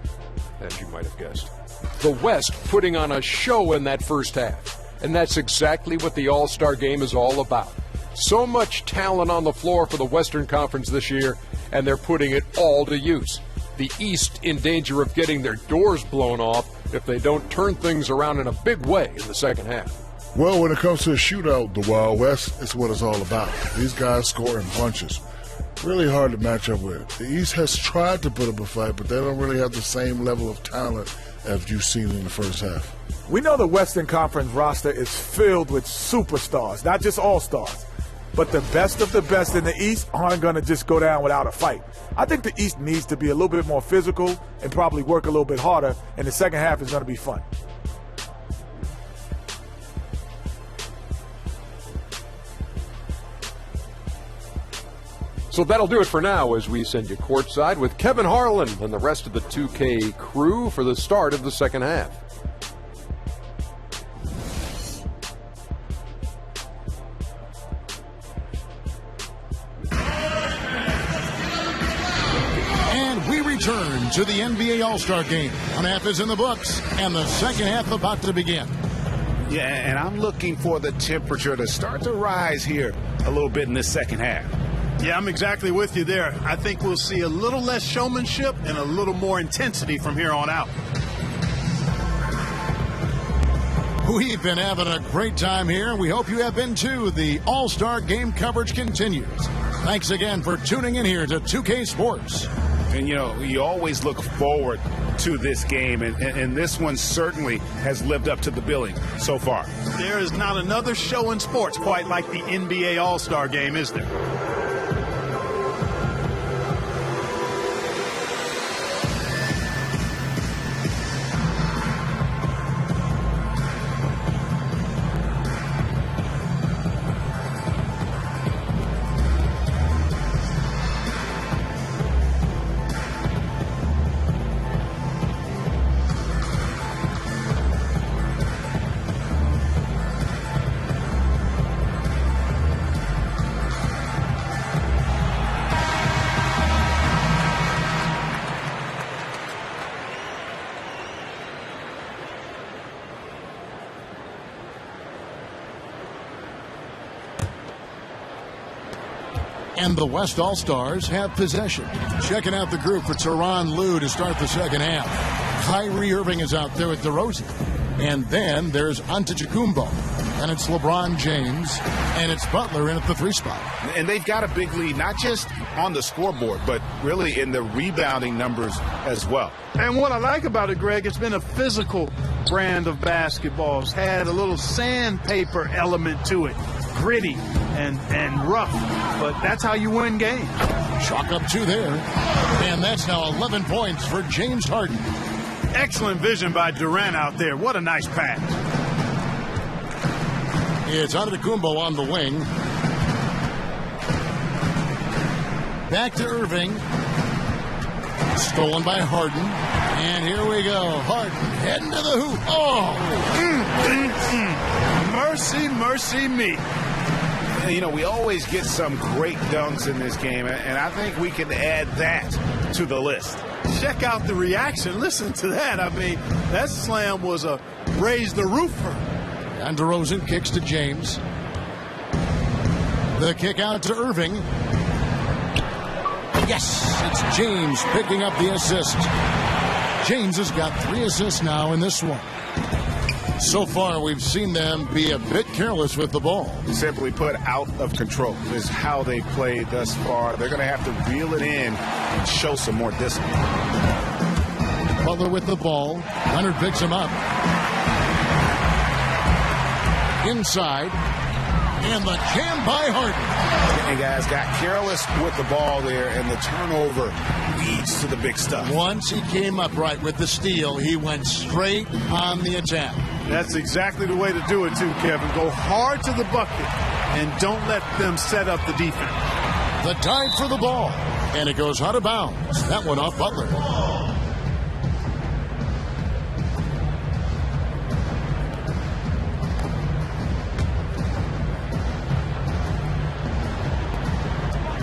as you might have guessed. The West putting on a show in that first half, and that's exactly what the All-Star game is all about. So much talent on the floor for the Western Conference this year, and they're putting it all to use. The East in danger of getting their doors blown off if they don't turn things around in a big way in the second half. Well, when it comes to a shootout, the Wild West is what it's all about. These guys score in bunches. Really hard to match up with. The East has tried to put up a fight, but they don't really have the same level of talent as you've seen in the first half. We know the Western Conference roster is filled with superstars, not just all-stars. But the best of the best in the East aren't going to just go down without a fight. I think the East needs to be a little bit more physical and probably work a little bit harder, and the second half is going to be fun. So that'll do it for now as we send you courtside with Kevin Harlan and the rest of the 2K crew for the start of the second half. And we return to the NBA All-Star Game. One half is in the books, and the second half about to begin. Yeah, and I'm looking for the temperature to start to rise here a little bit in this second half. Yeah, I'm exactly with you there. I think we'll see a little less showmanship and a little more intensity from here on out. We've been having a great time here. We hope you have been too. The All-Star Game coverage continues. Thanks again for tuning in here to 2K Sports. And, you know, you always look forward to this game, and this one certainly has lived up to the billing so far. There is not another show in sports quite like the NBA All-Star Game, is there? And the West All-Stars have possession. Checking out the group for Tyronn Lue to start the second half. Kyrie Irving is out there with DeRozan. And then there's Antetokounmpo. And it's LeBron James. And it's Butler in at the 3 spot. And they've got a big lead, not just on the scoreboard, but really in the rebounding numbers as well. And what I like about it, Greg, it's been a physical brand of basketball. It's had a little sandpaper element to it. Gritty and rough, but that's how you win games. Chalk up 2 there. And that's now 11 points for James Harden. Excellent vision by Durant out there. What a nice pass. It's Antetokounmpo on the wing. Back to Irving. Stolen by Harden. And here we go. Harden heading to the hoop. Oh! Mercy, mercy me. You know, we always get some great dunks in this game, and I think we can add that to the list. Check out the reaction. Listen to that. I mean, that slam was a raise the roofer. And DeRozan kicks to James. The kick out to Irving. Yes, it's James picking up the assist. James has got 3 assists now in this one. So far, we've seen them be a bit careless with the ball. Simply put, out of control is how they played thus far. They're going to have to reel it in and show some more discipline. Butler with the ball. Leonard picks him up. Inside. And the jam by Harden. And guys got careless with the ball there, and the turnover leads to the big stuff. Once he came upright with the steal, he went straight on the attack. That's exactly the way to do it, too, Kevin. Go hard to the bucket and don't let them set up the defense. The dive for the ball, and it goes out of bounds. That one off Butler.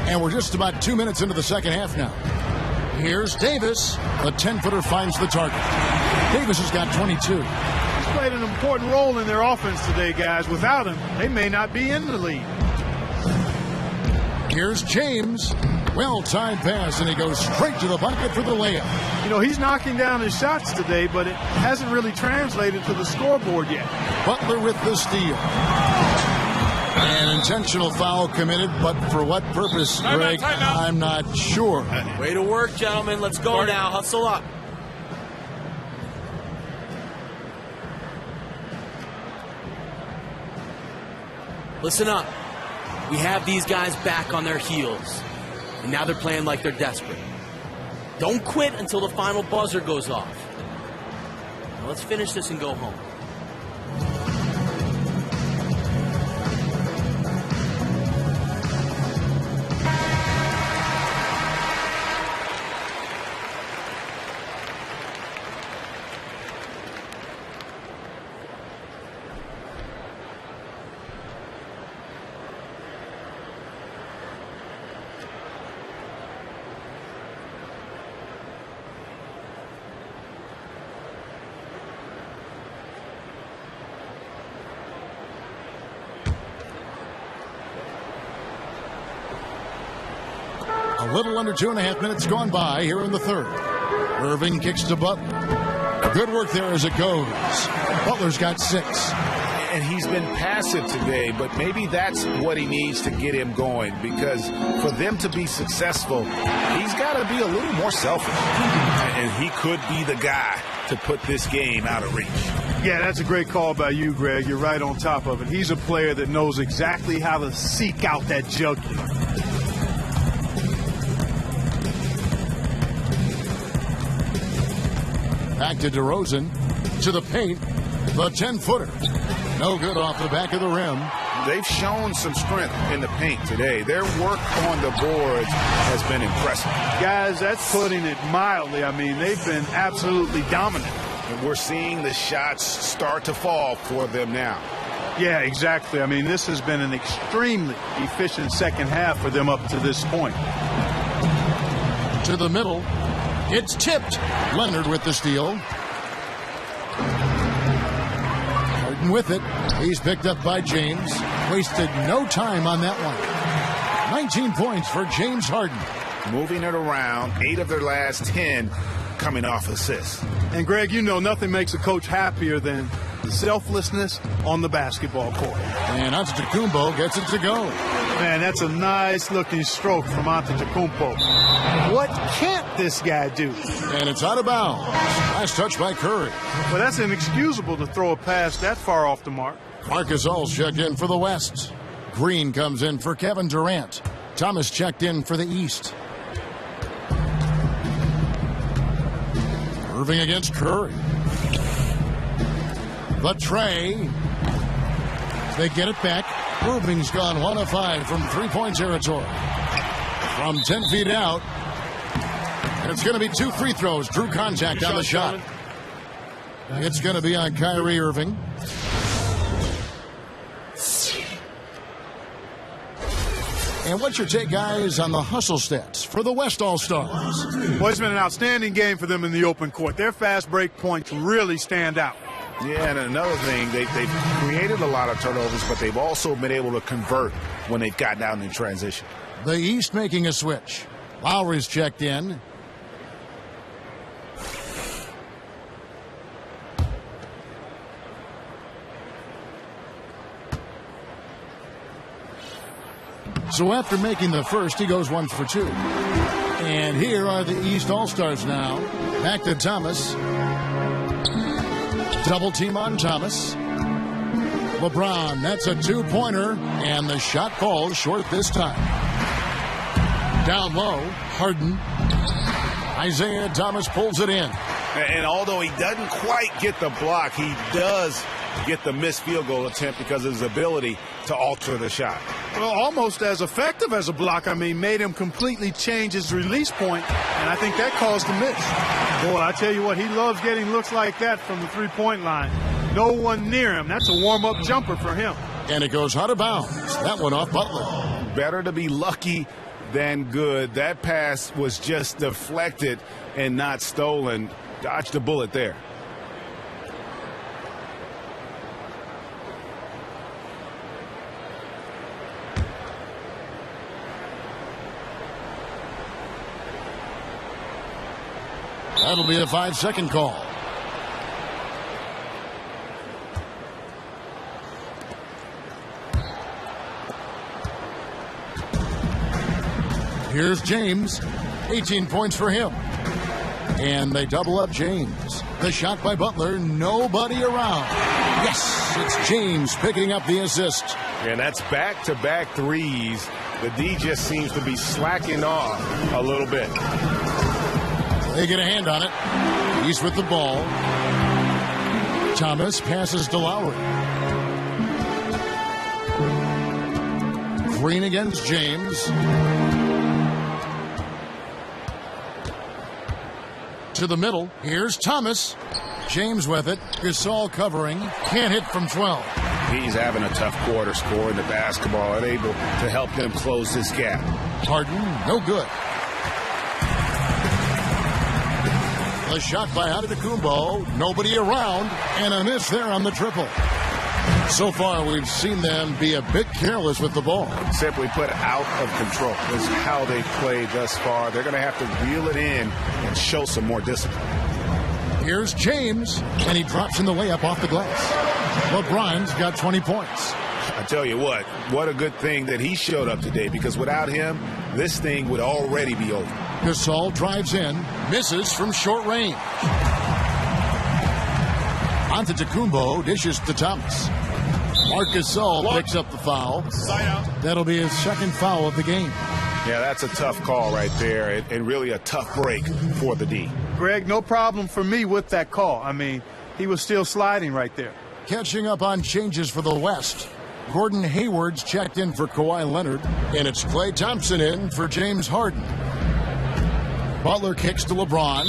And we're just about 2 minutes into the second half now. Here's Davis. The 10-footer finds the target. Davis has got 22. He's played an important role in their offense today, guys. Without him, they may not be in the lead. Here's James. Well-timed pass, and he goes straight to the bucket for the layup. You know, he's knocking down his shots today, but it hasn't really translated to the scoreboard yet. Butler with the steal. An intentional foul committed, but for what purpose, Greg, I'm not sure. Way to work, gentlemen. Let's go now. Hustle up. Listen up. We have these guys back on their heels, and now they're playing like they're desperate. Don't quit until the final buzzer goes off. Now let's finish this and go home. A little under 2.5 minutes gone by here in the third. Irving kicks to Butler. Good work there as it goes. Butler's got 6. And he's been passive today, but maybe that's what he needs to get him going, because for them to be successful, he's got to be a little more selfish. And he could be the guy to put this game out of reach. Yeah, that's a great call by you, Greg. You're right on top of it. He's a player that knows exactly how to seek out that jugular. Back to DeRozan, to the paint, the 10-footer. No good off the back of the rim. They've shown some strength in the paint today. Their work on the boards has been impressive. Guys, that's putting it mildly. I mean, they've been absolutely dominant. And we're seeing the shots start to fall for them now. Yeah, exactly. I mean, this has been an extremely efficient second half for them up to this point. To the middle. It's tipped. Leonard with the steal. Harden with it. He's picked up by James. Wasted no time on that one. 19 points for James Harden. Moving it around. 8 of their last 10 coming off assists. And, Greg, you know nothing makes a coach happier than selflessness on the basketball court. And Antetokounmpo gets it to go. Man, that's a nice-looking stroke from Antetokounmpo. What can't this guy do? And it's out of bounds. Nice touch by Curry. Well, that's inexcusable to throw a pass that far off the mark. Marcus All's checked in for the West. Green comes in for Kevin Durant. Thomas checked in for the East. Irving against Curry. The tray. They get it back. Irving's gone 1 of 5 from three-point territory. From 10 feet out. And it's going to be 2 free throws. Drew contact on the shot. It's going to be on Kyrie Irving. And what's your take, guys, on the hustle stats for the West All-Stars? Well, it's been an outstanding game for them in the open court. Their fast break points really stand out. Yeah, and another thing, they've created a lot of turnovers, but they've also been able to convert when they've gotten down in transition. The East making a switch. Lowry's checked in. So after making the first, he goes 1 for 2. And here are the East All-Stars now. Back to Thomas. Double team on Thomas. LeBron, that's a 2-pointer, and the shot falls short this time. Down low, Harden. Isaiah Thomas pulls it in. And although he doesn't quite get the block, he does get the missed field goal attempt because of his ability to alter the shot. Well, almost as effective as a block. I mean, made him completely change his release point, and I think that caused the miss. Boy, I tell you what, he loves getting looks like that from the three-point line. No one near him. That's a warm-up jumper for him. And it goes out of bounds. That one off Butler. Better to be lucky than good. That pass was just deflected and not stolen. Dodged a bullet there. That'll be a 5-second call. Here's James. 18 points for him. And they double up James. The shot by Butler. Nobody around. Yes, it's James picking up the assist. And that's back-to-back threes. The D just seems to be slacking off a little bit. They get a hand on it. He's with the ball. Thomas passes to Lowry. Green against James. To the middle. Here's Thomas. James with it. Gasol covering. Can't hit from 12. He's having a tough quarter scoring the basketball and able to help them close this gap. Harden, no good. The shot by Antetokounmpo. Nobody around. And a miss there on the triple. So far, we've seen them be a bit careless with the ball. Simply put, out of control is how they played thus far. They're going to have to reel it in and show some more discipline. Here's James, and he drops in the layup off the glass. LeBron's got 20 points. I tell you what a good thing that he showed up today, because without him, this thing would already be over. Gasol drives in, misses from short range. Antetokounmpo dishes to Thomas. Marc Gasol picks up the foul. That'll be his second foul of the game. Yeah, that's a tough call right there, and really a tough break for the D. Greg, no problem for me with that call. I mean, he was still sliding right there. Catching up on changes for the West. Gordon Hayward's checked in for Kawhi Leonard, and it's Klay Thompson in for James Harden. Butler kicks to LeBron.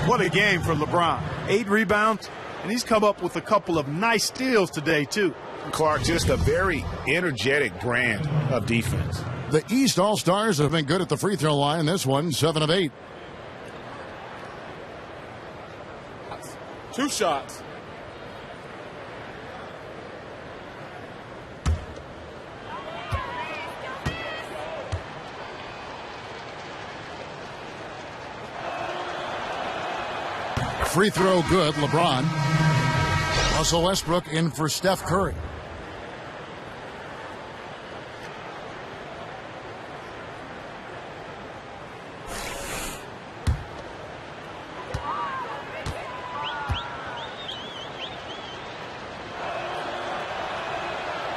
What a game for LeBron. 8 rebounds, and he's come up with a couple of nice steals today, too. Clark, just a very energetic brand of defense. The East All-Stars have been good at the free throw line. This one, 7 of 8. 2 shots. Free throw good, LeBron. Russell Westbrook in for Steph Curry.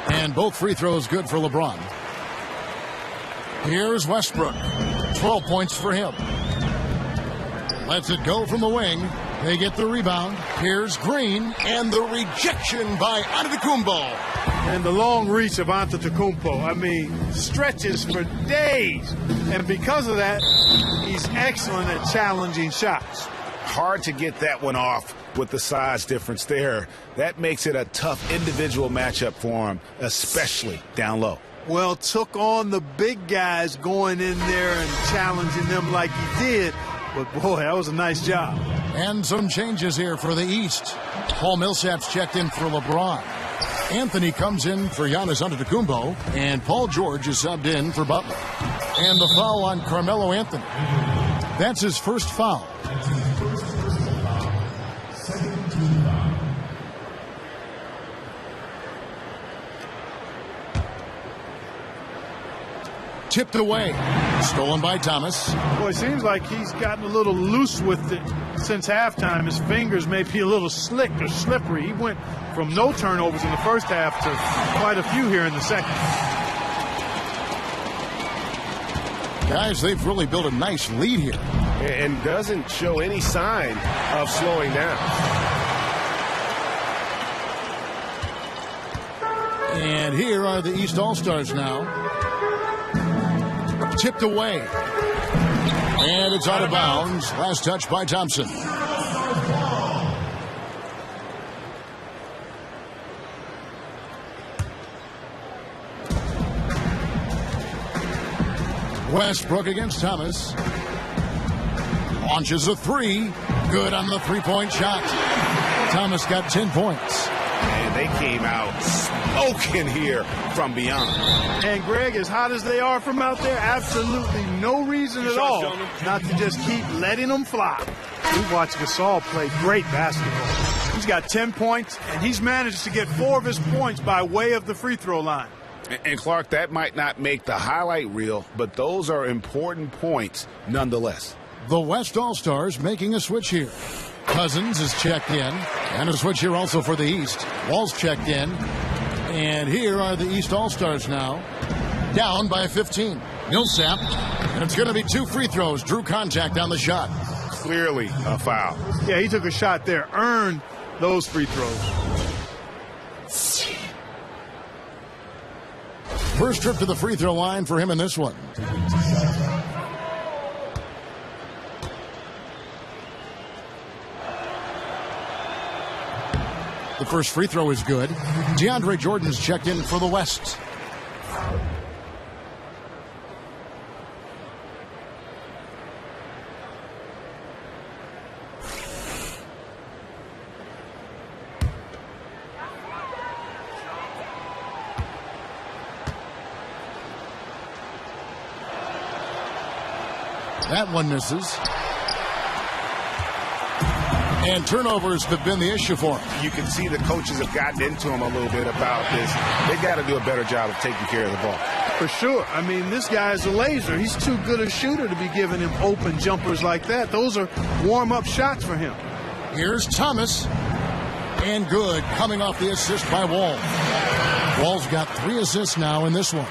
And both free throws good for LeBron. Here's Westbrook. 12 points for him. Lets it go from the wing. They get the rebound. Here's Green. And the rejection by Antetokounmpo. And the long reach of Antetokounmpo. I mean, stretches for days. And because of that, he's excellent at challenging shots. Hard to get that one off with the size difference there. That makes it a tough individual matchup for him, especially down low. Well, took on the big guys going in there and challenging them like he did. But, boy, that was a nice job. And some changes here for the East. Paul Millsap's checked in for LeBron. Anthony comes in for Giannis Antetokounmpo. And Paul George is subbed in for Butler. And the foul on Carmelo Anthony. That's his first foul. Tipped away. Stolen by Thomas. Boy, it seems like he's gotten a little loose with it since halftime. His fingers may be a little slick or slippery. He went from no turnovers in the first half to quite a few here in the second. Guys, they've really built a nice lead here. And doesn't show any sign of slowing down. And here are the East All-Stars now. Tipped away. And it's out of bounds. Last touch by Thompson. Westbrook against Thomas. Launches a three. Good on the three-point shot. Thomas got 10 points. And they came out smoking here from beyond. And Greg, as hot as they are from out there, absolutely no reason at all not to just keep letting them fly. We watched Gasol play great basketball. He's got 10 points, and he's managed to get 4 of his points by way of the free throw line. And Clark, that might not make the highlight reel, but those are important points nonetheless. The West All-Stars making a switch here. Cousins is checked in. And a switch here also for the East. Wall's checked in. And here are the East All-Stars now. Down by 15. Millsap. And it's going to be 2 free throws. Drew contact on the shot. Clearly a foul. Yeah, he took a shot there. Earned those free throws. First trip to the free throw line for him in this one. The first free throw is good. DeAndre Jordan's checked in for the West. That one misses. And turnovers have been the issue for him. You can see the coaches have gotten into him a little bit about this. They got to do a better job of taking care of the ball. For sure. I mean, this guy is a laser. He's too good a shooter to be giving him open jumpers like that. Those are warm-up shots for him. Here's Thomas. And good, coming off the assist by Wall. Wall's got 3 assists now in this one.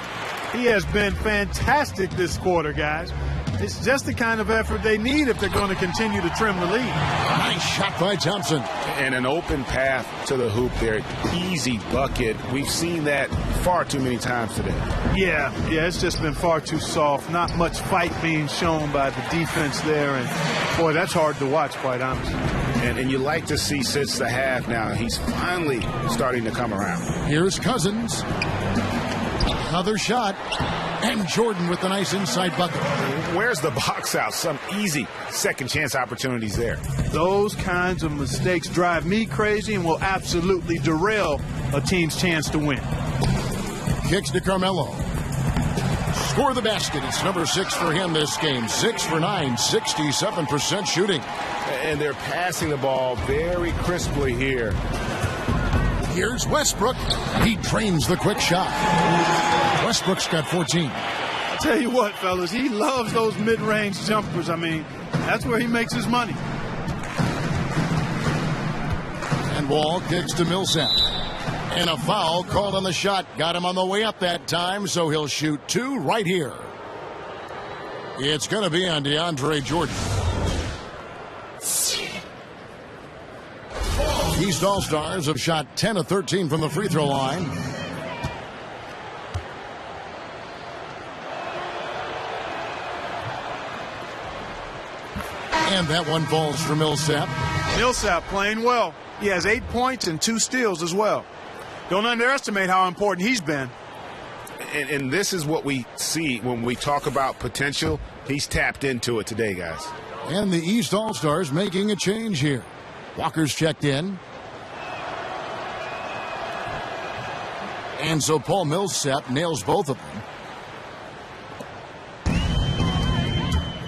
He has been fantastic this quarter, guys. It's just the kind of effort they need if they're going to continue to trim the lead. Nice shot by Thompson. And an open path to the hoop there. Easy bucket. We've seen that far too many times today. Yeah, it's just been far too soft. Not much fight being shown by the defense there. And, boy, that's hard to watch, quite honestly. And you like to see since the half now, he's finally starting to come around. Here's Cousins. Another shot. And Jordan with the nice inside bucket. Where's the box out? Some easy second chance opportunities there. Those kinds of mistakes drive me crazy and will absolutely derail a team's chance to win. Kicks to Carmelo. Score the basket. It's number 6 for him this game. 6 for 9, 67% shooting. And they're passing the ball very crisply here. Here's Westbrook. He drains the quick shot. Westbrook's got 14. I'll tell you what, fellas, he loves those mid-range jumpers. I mean, that's where he makes his money. And Wall kicks to Millsap. And a foul called on the shot. Got him on the way up that time, so he'll shoot 2 right here. It's going to be on DeAndre Jordan. East All-Stars have shot 10 of 13 from the free throw line. And that one falls for Millsap. Millsap playing well. He has 8 points and 2 steals as well. Don't underestimate how important he's been. And this is what we see when we talk about potential. He's tapped into it today, guys. And the East All-Stars making a change here. Walker's checked in. And so Paul Millsap nails both of them.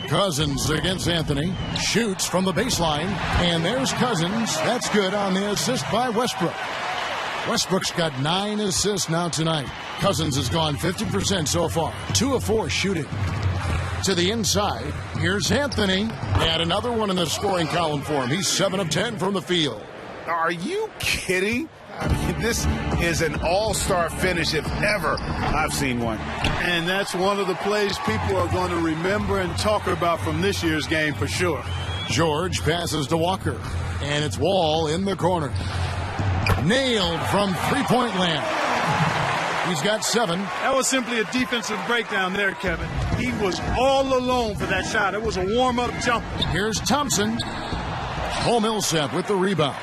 Cousins against Anthony. Shoots from the baseline. And there's Cousins. That's good on the assist by Westbrook. Westbrook's got 9 assists now tonight. Cousins has gone 50% so far, 2 of 4 shooting. To the inside, here's Anthony. And another one in the scoring column for him. He's 7 of 10 from the field. Are you kidding? I mean, this is an all-star finish if ever I've seen one. And that's one of the plays people are going to remember and talk about from this year's game for sure. George passes to Walker. And it's Wall in the corner. Nailed from three-point land. He's got 7. That was simply a defensive breakdown there, Kevin. He was all alone for that shot. It was a warm-up jump. Here's Thompson. Paul Millsap with the rebound.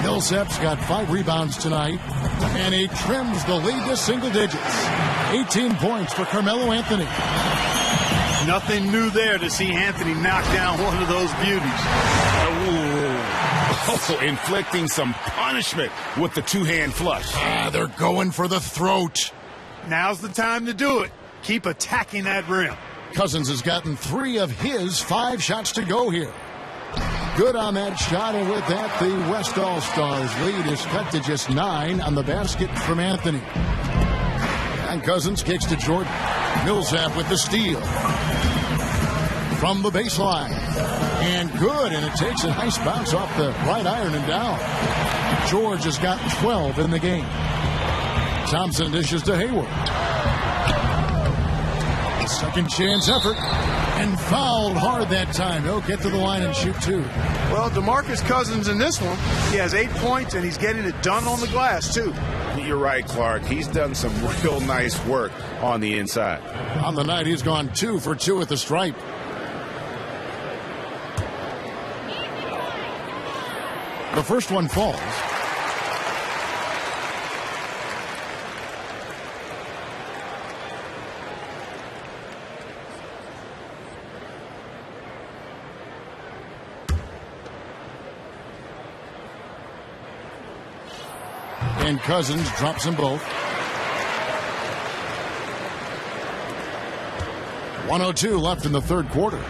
Millsap's got 5 rebounds tonight, and he trims the lead to single digits. 18 points for Carmelo Anthony. Nothing new there to see Anthony knock down one of those beauties. Also inflicting some punishment with the two-hand flush. They're going for the throat. Now's the time to do it. Keep attacking that rim. Cousins has gotten 3 of his 5 shots to go here. Good on that shot, and with that, the West All-Stars lead is cut to just 9 on the basket from Anthony. And Cousins kicks to Jordan. Millsap with the steal. From the baseline. And good, and it takes a nice bounce off the right iron and down. George has got 12 in the game. Thompson dishes to Hayward. Second chance effort. And fouled hard that time. He'll get to the line and shoot 2. Well, DeMarcus Cousins in this one, he has 8 points, and he's getting it done on the glass, too. You're right, Clark. He's done some real nice work on the inside. On the night, he's gone 2 for 2 at the stripe. The first one falls. And Cousins drops them both. 1:02 left in the third quarter.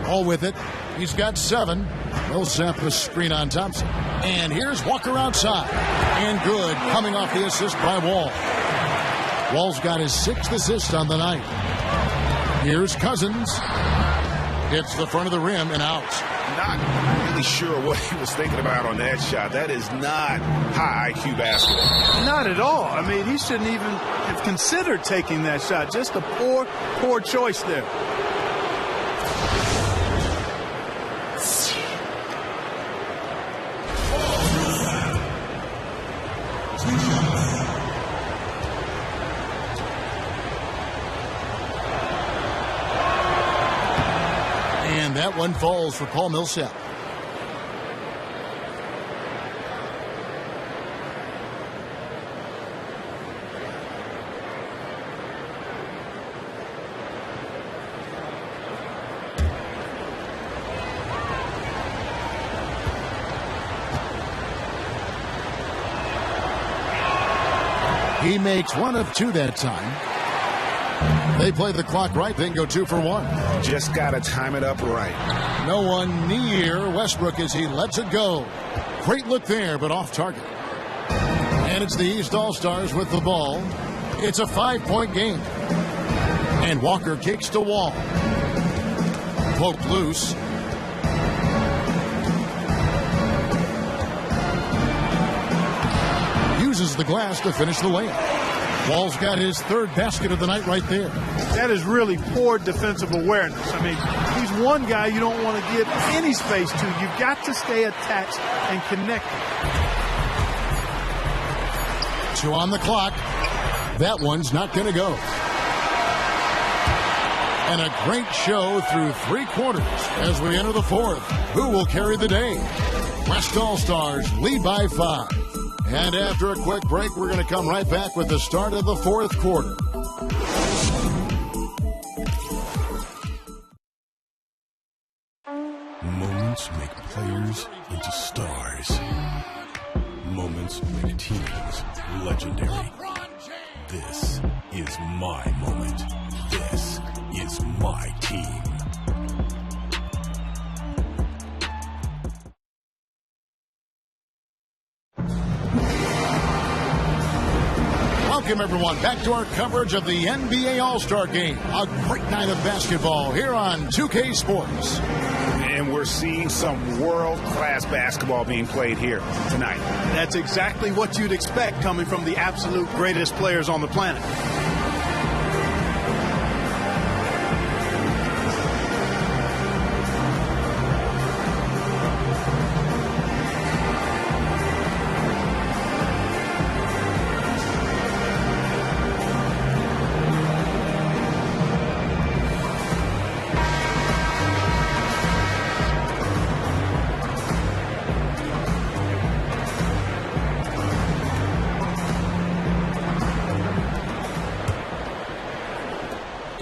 All with it. He's got 7. Millsap with screen on Thompson. And here's Walker outside. And good, coming off the assist by Wall. Wall's got his 6th assist on the night. Here's Cousins. Hits the front of the rim and out. Not really sure what he was thinking about on that shot. That is not high IQ basketball. Not at all. I mean, he shouldn't even have considered taking that shot. Just a poor choice there. That one falls for Paul Millsap. He makes 1 of 2 that time. They play the clock right, then go 2 for 1. Just got to time it up right. No one near Westbrook as he lets it go. Great look there, but off target. And it's the East All-Stars with the ball. It's a 5-point game. And Walker kicks to Wall. Poked loose. Uses the glass to finish the layup. Wall's got his 3rd basket of the night right there. That is really poor defensive awareness. I mean, he's one guy you don't want to give any space to. You've got to stay attached and connected. 2 on the clock. That one's not going to go. And a great show through 3 quarters as we enter the 4th. Who will carry the day? West All-Stars lead by 5. And after a quick break, we're going to come right back with the start of the 4th quarter. Moments make players into stars. Moments make teams legendary. This is my moment. This is my team. Welcome, everyone, back to our coverage of the NBA All-Star Game. A great night of basketball here on 2K Sports. And we're seeing some world-class basketball being played here tonight. That's exactly what you'd expect coming from the absolute greatest players on the planet.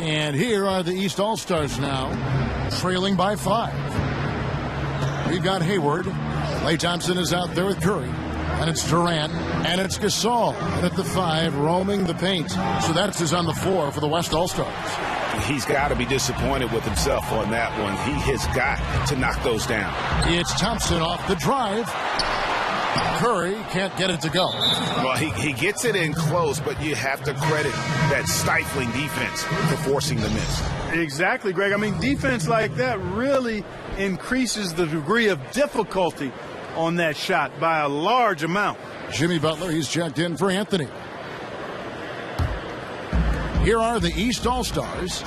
And here are the East All-Stars now, trailing by 5. We've got Hayward. Klay Thompson is out there with Curry. And it's Durant. And it's Gasol. And at the 5, roaming the paint. So that's his on the 4 for the West All-Stars. He's got to be disappointed with himself on that one. He has got to knock those down. It's Thompson off the drive. Curry can't get it to go. Well, he gets it in close, but you have to credit that stifling defense for forcing the miss. Exactly, Greg. I mean, defense like that really increases the degree of difficulty on that shot by a large amount. Jimmy Butler, he's checked in for Anthony. Here are the East All-Stars.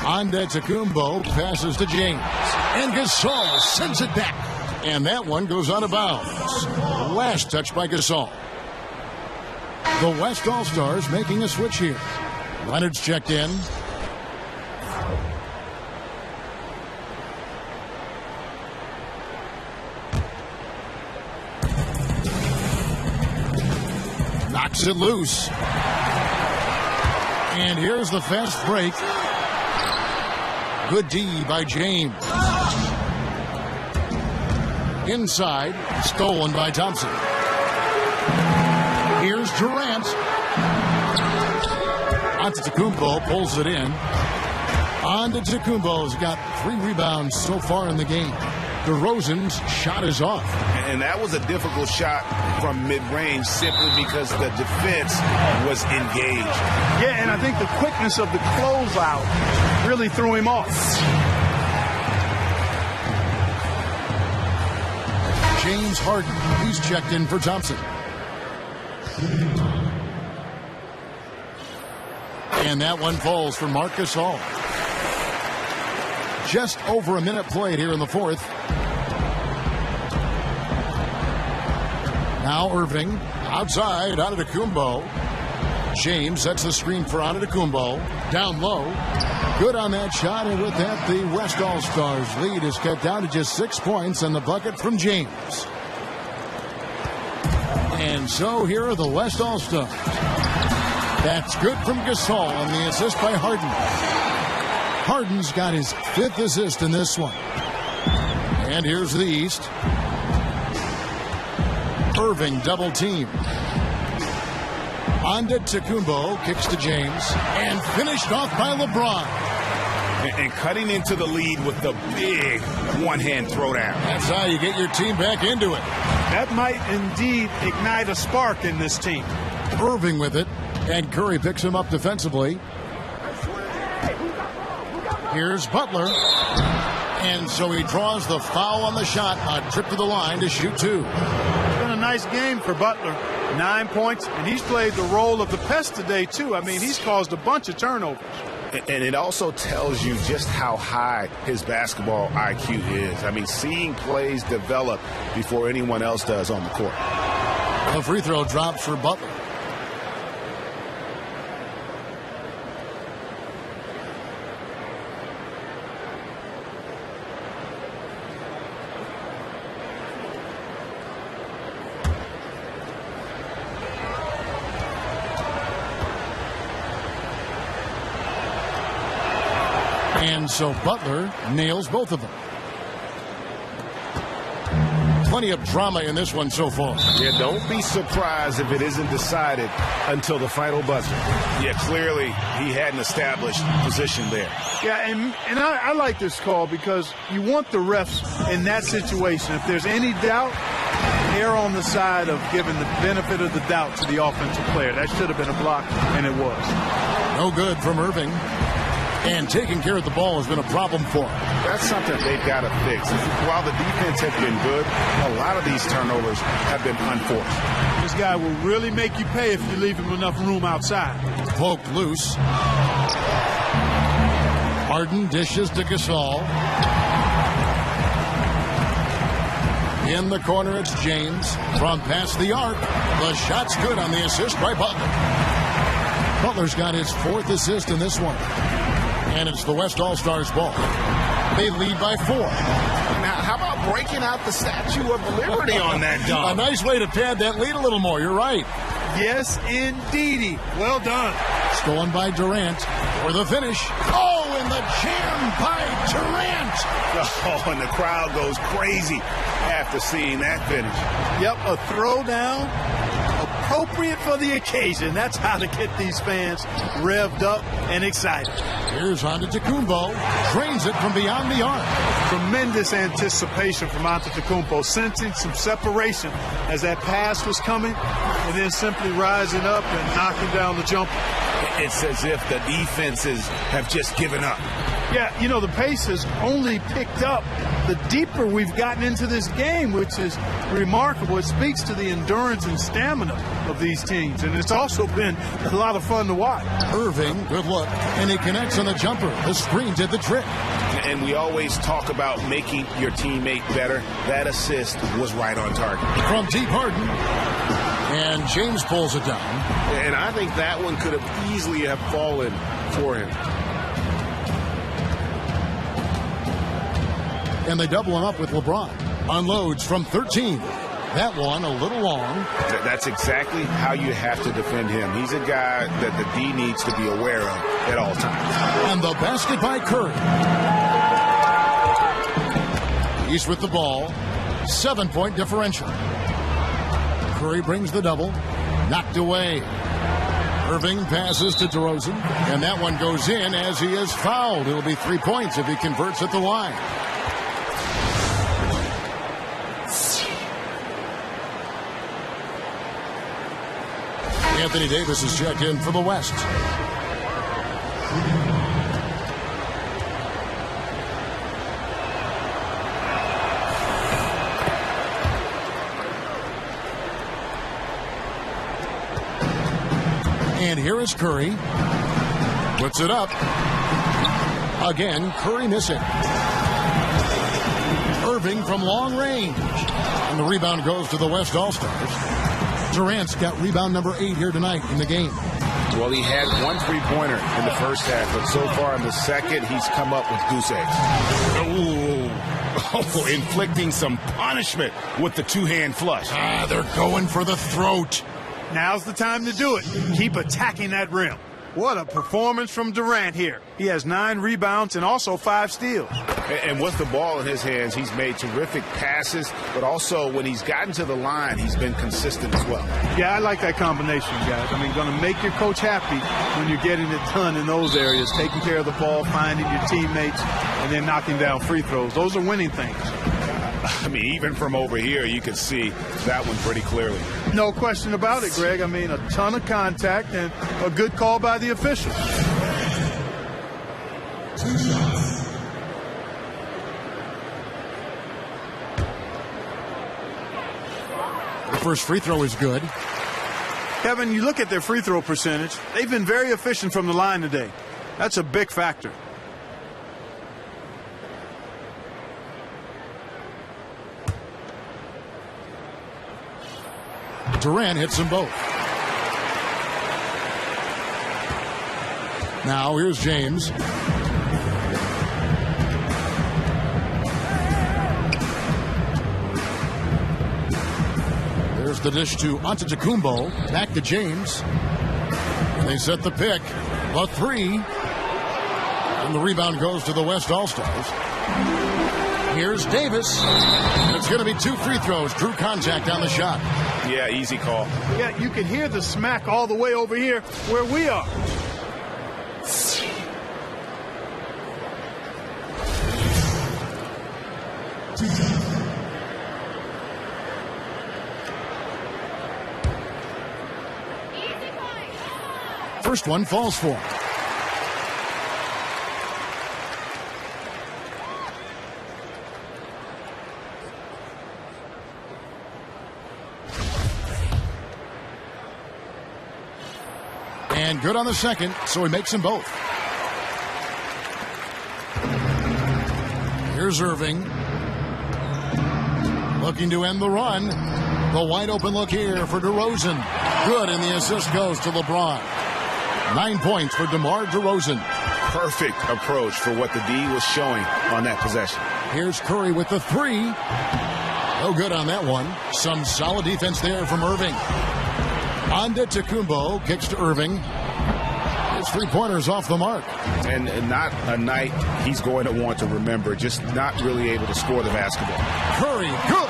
Antetokounmpo passes to James. And Gasol sends it back. And that one goes out of bounds. Last touch by Gasol. The West All-Stars making a switch here. Leonard's checked in. Knocks it loose. And here's the fast break. Good D by James. Inside, stolen by Thompson. Here's Durant. Antetokounmpo pulls it in. Antetokounmpo's got 3 rebounds so far in the game. DeRozan's shot is off. And that was a difficult shot from mid-range simply because the defense was engaged. Yeah, and I think the quickness of the closeout really threw him off. James Harden, he's checked in for Thompson. And that one falls for Marc Gasol. Just over a minute played here in the 4th. Now Irving, outside, Antetokounmpo. James sets the screen for Antetokounmpo. Down low. Good on that shot, and with that, the West All-Stars lead is cut down to just 6 points, and the bucket from James. And so here are the West All-Stars. That's good from Gasol on the assist by Harden. Harden's got his 5th assist in this one. And here's the East. Irving double team. Antetokounmpo kicks to James and finished off by LeBron. And cutting into the lead with the big one-hand throwdown. That's how you get your team back into it. That might indeed ignite a spark in this team. Irving with it, and Curry picks him up defensively. Here's Butler. And so he draws the foul on the shot. A trip to the line to shoot 2. It's been a nice game for Butler. 9 points, and he's played the role of the pest today, too. I mean, he's caused a bunch of turnovers. And it also tells you just how high his basketball IQ is. I mean, seeing plays develop before anyone else does on the court. A free throw drops for Butler. And so Butler nails both of them. Plenty of drama in this one so far. Yeah, don't be surprised if it isn't decided until the final buzzer. Yeah, clearly he hadn't established position there. Yeah, and I like this call because you want the refs in that situation. If there's any doubt, err on the side of giving the benefit of the doubt to the offensive player. That should have been a block, and it was. No good from Irving. And taking care of the ball has been a problem for him. That's something they've got to fix. While the defense has been good, a lot of these turnovers have been unforced. This guy will really make you pay if you leave him enough room outside. Poked loose. Harden dishes to Gasol. In the corner, it's James. From past the arc, the shot's good on the assist by Butler. Butler's got his 4th assist in this one. And it's the West All-Stars ball. They lead by 4. Now, how about breaking out the Statue of Liberty on that dunk? A nice way to pad that lead a little more. You're right. Yes, indeedy. Well done. Stolen by Durant for the finish. Oh, and the jam by Durant. Oh, and the crowd goes crazy after seeing that finish. Yep, a throwdown appropriate for the occasion. That's how to get these fans revved up and excited. Here's Antetokounmpo. Drains it from beyond the arc. Tremendous anticipation from Antetokounmpo, sensing some separation as that pass was coming, and then simply rising up and knocking down the jumper. It's as if the defenses have just given up. Yeah, you know, the pace has only picked up the deeper we've gotten into this game, which is remarkable. It speaks to the endurance and stamina of these teams, and it's also been a lot of fun to watch. Irving, good look, and he connects on the jumper. The screen did the trick. And we always talk about making your teammate better. That assist was right on target. From deep, Harden. And James pulls it down. And I think that one could have easily have fallen for him. And they double him up with LeBron. Unloads from 13. That one a little long. That's exactly how you have to defend him. He's a guy that the D needs to be aware of at all times. And the basket by Curry. He's with the ball. 7-point differential. Curry brings the double. Knocked away. Irving passes to DeRozan. And that one goes in as he is fouled. It'll be 3 points if he converts at the line. Anthony Davis is checked in for the West. And here is Curry. Puts it up. Again, Curry missing. Irving from long range. And the rebound goes to the West All-Stars. Durant's got rebound number 8 here tonight in the game. Well, he had 1 3-pointer in the first half, but so far in the second, he's come up with goose eggs. Oh, inflicting some punishment with the 2-hand flush. They're going for the throat. Now's the time to do it. Keep attacking that rim. What a performance from Durant here. He has 9 rebounds and also 5 steals. And with the ball in his hands, he's made terrific passes, but also when he's gotten to the line, he's been consistent as well. Yeah, I like that combination, guys. I mean, going to make your coach happy when you're getting it done in those areas, taking care of the ball, finding your teammates, and then knocking down free throws. Those are winning things. I mean, even from over here, you can see that one pretty clearly. No question about it, Greg. I mean, a ton of contact and a good call by the officials. The first free throw is good. Kevin, you look at their free throw percentage. They've been very efficient from the line today. That's a big factor. Durant hits them both. Now here's James. There's the dish to Antetokounmpo. Back to James. And they set the pick. The 3. And the rebound goes to the West All-Stars. Here's Davis. And it's going to be 2 free throws. Drew contact on the shot. Yeah, easy call. Yeah, you can hear the smack all the way over here where we are. First one falls for him. And good on the second, so he makes them both. Here's Irving. Looking to end the run. The wide open look here for DeRozan. Good, and the assist goes to LeBron. 9 points for DeMar DeRozan. Perfect approach for what the D was showing on that possession. Here's Curry with the three. No good on that one. Some solid defense there from Irving. Antetokounmpo kicks to Irving. His three-pointers off the mark. And not a night he's going to want to remember, just not really able to score the basketball. Curry, good.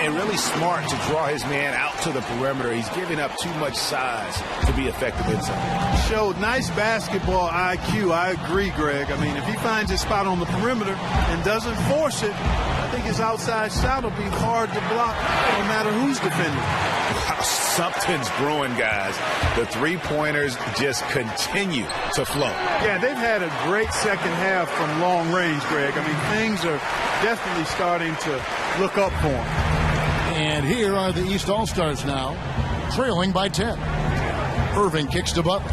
And really smart to draw his man out to the perimeter. He's giving up too much size to be effective inside. Showed nice basketball IQ. I agree, Greg. I mean, if he finds his spot on the perimeter and doesn't force it, I think his outside shot will be hard to block no matter who's defending. Wow, something's brewing, guys. The three-pointers just continue to flow. Yeah, they've had a great second half from long range, Greg. I mean, things are definitely starting to look up for him. And here are the East All-Stars now, trailing by 10. Irving kicks to Butler.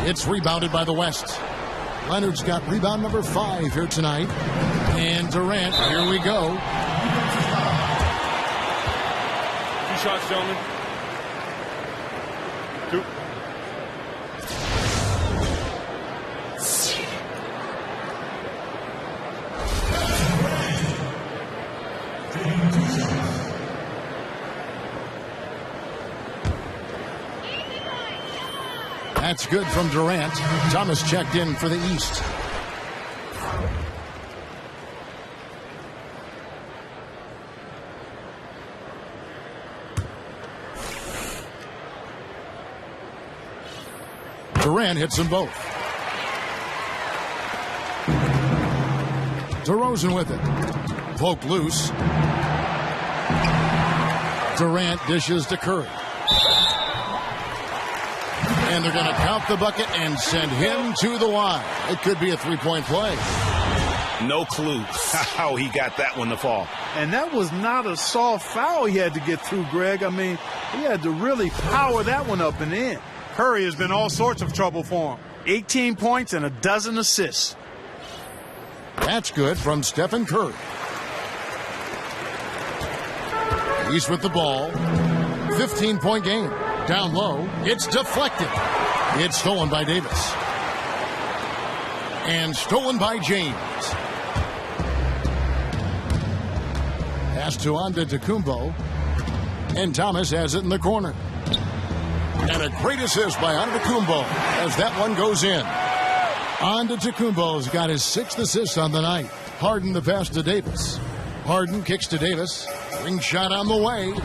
It's rebounded by the West. Leonard's got rebound number 5 here tonight. And Durant, here we go. 2 shots, gentlemen. 2. That's good from Durant. Thomas checked in for the East. Durant hits them both. DeRozan with it. Poked loose. Durant dishes to Curry. And they're going to count the bucket and send him to the line. It could be a three-point play. No clue how he got that one to fall. And that was not a soft foul he had to get through, Greg. I mean, he had to really power that one up and in. Curry has been all sorts of trouble for him. 18 points and a dozen assists. That's good from Stephen Curry. He's with the ball. 15-point game. Down low. It's deflected. It's stolen by Davis. And stolen by James. Pass to Antetokounmpo. And Thomas has it in the corner. And a great assist by Antetokounmpo as that one goes in. Antetokounmpo's got his 6th assist on the night. Harden the pass to Davis. Harden kicks to Davis. Ring shot on the way.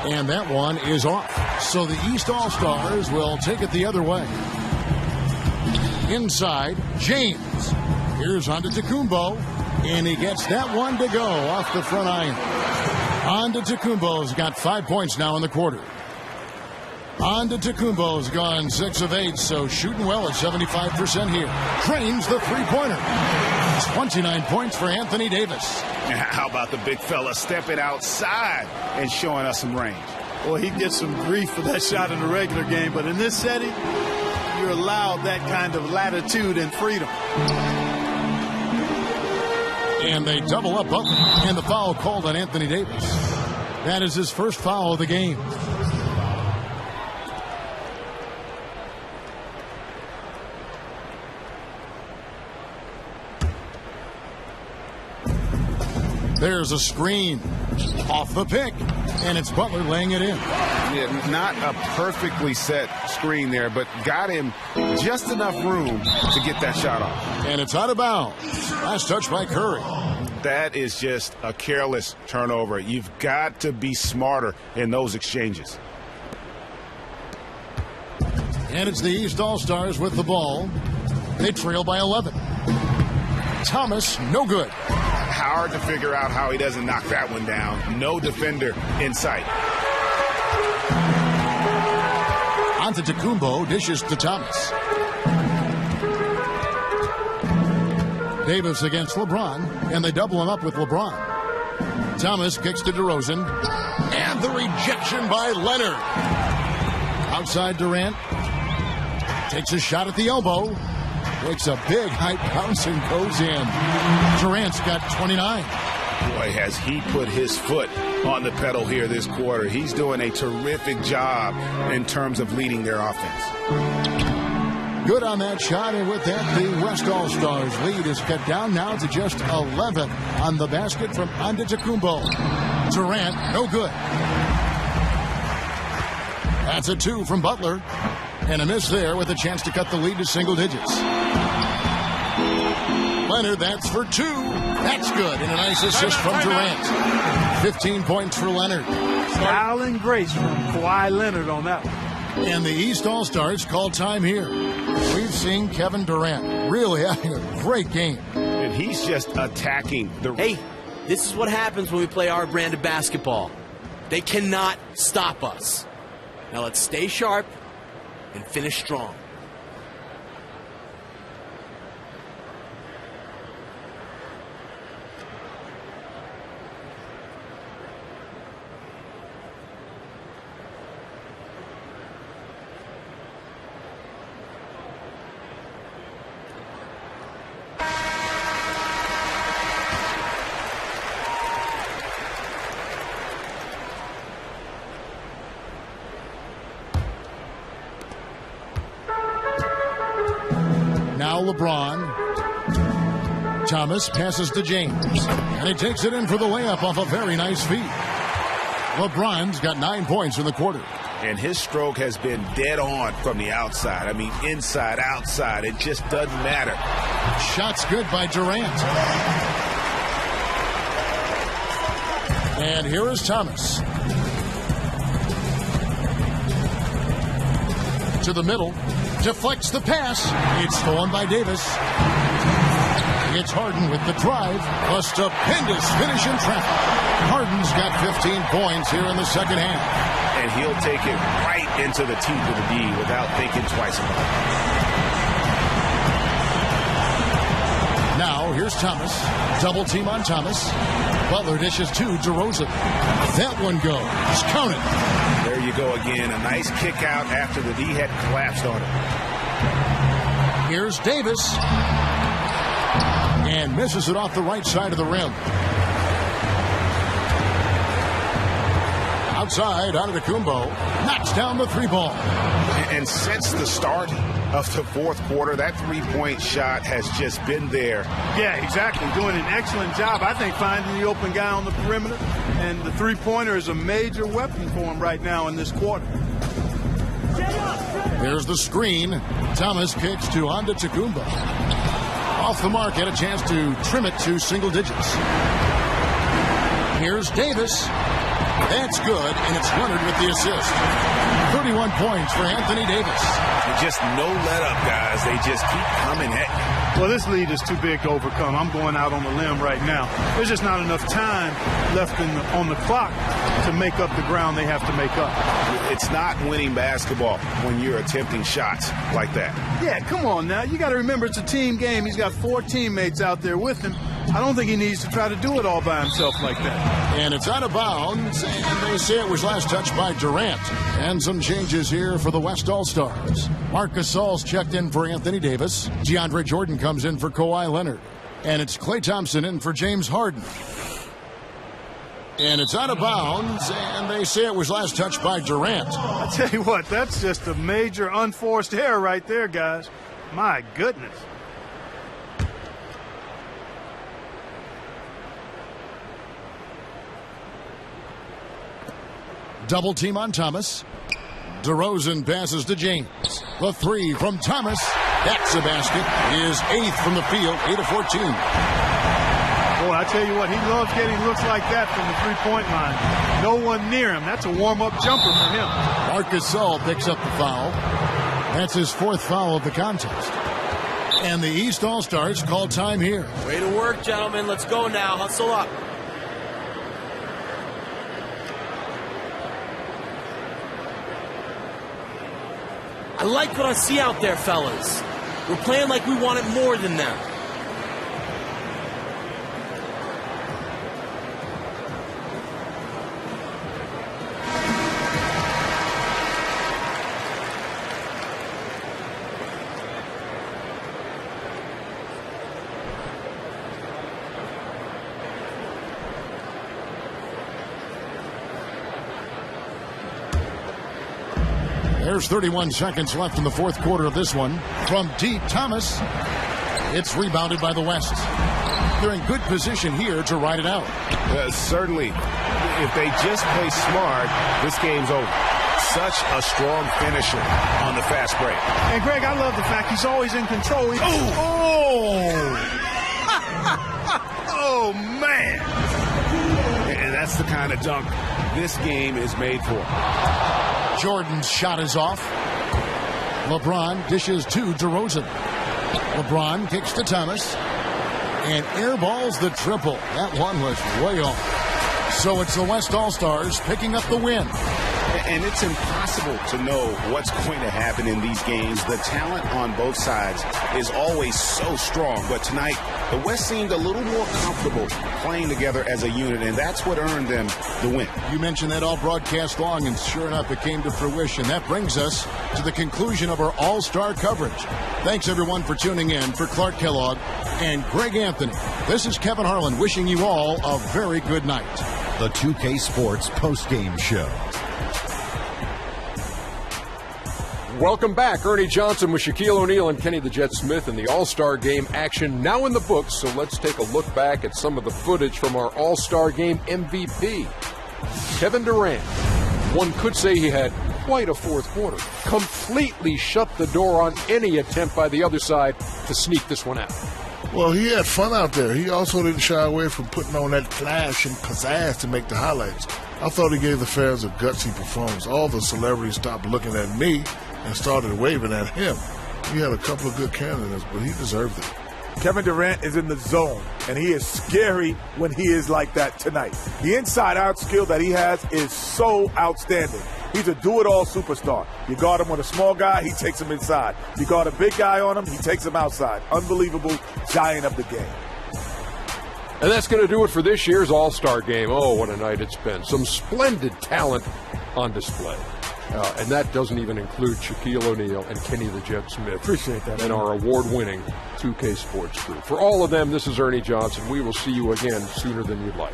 And that one is off. So the East All-Stars will take it the other way. Inside, James. Here's Antetokounmpo. And he gets that one to go off the front iron. Antetokounmpo's got 5 points now in the quarter. Antetokounmpo's gone 6 of 8, so shooting well at 75% here. Drains the three-pointer. 29 points for Anthony Davis. How about the big fella stepping outside and showing us some range? Well, he gets some grief for that shot in the regular game, but in this setting, you're allowed that kind of latitude and freedom. And they double up Butler, and the foul called on Anthony Davis. That is his first foul of the game. There's a screen off the pick, and it's Butler laying it in. Yeah, not a perfectly set screen there, but got him just enough room to get that shot off. And it's out of bounds. Last touch by Curry. That is just a careless turnover. You've got to be smarter in those exchanges. And it's the East All-Stars with the ball. They trail by 11. Thomas, no good. hard to figure out how he doesn't knock that one down. No defender in sight. Antetokounmpo dishes to Thomas. Davis against LeBron, and they double him up with LeBron. Thomas kicks to DeRozan, and the rejection by Leonard. Outside Durant, takes a shot at the elbow, takes a big high bounce and goes in. Durant's got 29. Boy, has he put his foot on the pedal here this quarter. He's doing a terrific job in terms of leading their offense. Good on that shot, and with that, the West All-Stars lead is cut down now to just 11 on the basket from Antetokounmpo. Durant, no good. That's a 2 from Butler, and a miss there with a chance to cut the lead to single digits. Leonard, that's for 2. That's good, and a nice assist from Durant. 15 points for Leonard. Style and grace from Kawhi Leonard on that one. And the East All-Stars call time here. We've seen Kevin Durant really having a great game. And he's just attacking the... Hey, this is what happens when we play our brand of basketball. They cannot stop us. Now let's stay sharp and finish strong. Now LeBron. Thomas passes to James. And he takes it in for the layup off a very nice feed. LeBron's got 9 points in the quarter. And his stroke has been dead on from the outside. I mean, inside, outside. It just doesn't matter. Shot's good by Durant. And here is Thomas. To the middle. Deflects the pass. It's stolen by Davis. It's Harden with the drive. A stupendous finish in traffic. Harden's got 15 points here in the second half. And he'll take it right into the teeth of the D without thinking twice about it. Now, here's Thomas. Double team on Thomas. Butler dishes to DeRozan. That one goes. Count it. There you go again. A nice kick out after the D had collapsed on him. Here's Davis. And misses it off the right side of the rim. Outside, Antetokounmpo knocks down the 3-ball. And since the start of the fourth quarter, that three-point shot has just been there. Yeah, exactly. Doing an excellent job, I think, finding the open guy on the perimeter. And the three-pointer is a major weapon for him right now in this quarter. There's the screen. Thomas kicks to Antetokounmpo. Off the mark, had a chance to trim it to single digits. Here's Davis. That's good, and it's Leonard with the assist. 31 points for Anthony Davis. And just no let-up, guys. They just keep coming at you. Well, this lead is too big to overcome. I'm going out on the limb right now. There's just not enough time left on the clock to make up the ground they have to make up. It's not winning basketball when you're attempting shots like that. Yeah, come on now. You got to remember it's a team game. He's got 4 teammates out there with him. I don't think he needs to try to do it all by himself like that. And it's out of bounds, and they say it was last touched by Durant. And some changes here for the West All-Stars. Marc Gasol's checked in for Anthony Davis. DeAndre Jordan comes in for Kawhi Leonard. And it's Klay Thompson in for James Harden. And it's out of bounds, and they say it was last touched by Durant. I tell you what, that's just a major unforced error right there, guys. My goodness. Double team on Thomas. DeRozan passes to James. The 3 from Thomas. That's a basket. His 8th from the field, 8 of 14. Boy, I tell you what, he loves getting looks like that from the three-point line. No one near him. That's a warm-up jumper for him. Marc Gasol picks up the foul. That's his 4th foul of the contest. And the East All-Stars call time here. Way to work, gentlemen. Let's go now. Hustle up. I like what I see out there, fellas. We're playing like we want it more than them. There's 31 seconds left in the fourth quarter of this one. From deep, Thomas. It's rebounded by the West. They're in good position here to ride it out. Certainly, if they just play smart, this game's over. Such a strong finisher on the fast break. And, Greg, I love the fact he's always in control. Oh, man. And that's the kind of dunk this game is made for. Jordan's shot is off. LeBron dishes to DeRozan. LeBron kicks to Thomas. And airballs the triple. That one was way off. So it's the West All-Stars picking up the win. And it's impossible to know what's going to happen in these games. The talent on both sides is always so strong. But tonight, the West seemed a little more comfortable playing together as a unit, and that's what earned them the win. You mentioned that all broadcast long, and sure enough, it came to fruition. That brings us to the conclusion of our All-Star coverage. Thanks, everyone, for tuning in. For Clark Kellogg and Greg Anthony, this is Kevin Harlan wishing you all a very good night. The 2K Sports postgame show. Welcome back. Ernie Johnson with Shaquille O'Neal and Kenny the Jet Smith in the All-Star Game action now in the books. So let's take a look back at some of the footage from our All-Star Game MVP. Kevin Durant. One could say he had quite a fourth quarter. Completely shut the door on any attempt by the other side to sneak this one out. Well, he had fun out there. He also didn't shy away from putting on that flash and pizzazz to make the highlights. I thought he gave the fans a gutsy performance. All the celebrities stopped looking at me and started waving at him. He had a couple of good candidates, but he deserved it. Kevin Durant is in the zone, and he is scary when he is like that tonight. The inside-out skill that he has is so outstanding. He's a do-it-all superstar. You guard him with a small guy, he takes him inside. You guard a big guy on him, he takes him outside. Unbelievable giant of the game. And that's going to do it for this year's All-Star Game. Oh, what a night it's been. Some splendid talent on display. And that doesn't even include Shaquille O'Neal and Kenny the Jet Smith. Appreciate that. And our award-winning 2K Sports crew. For all of them, this is Ernie Johnson. We will see you again sooner than you'd like.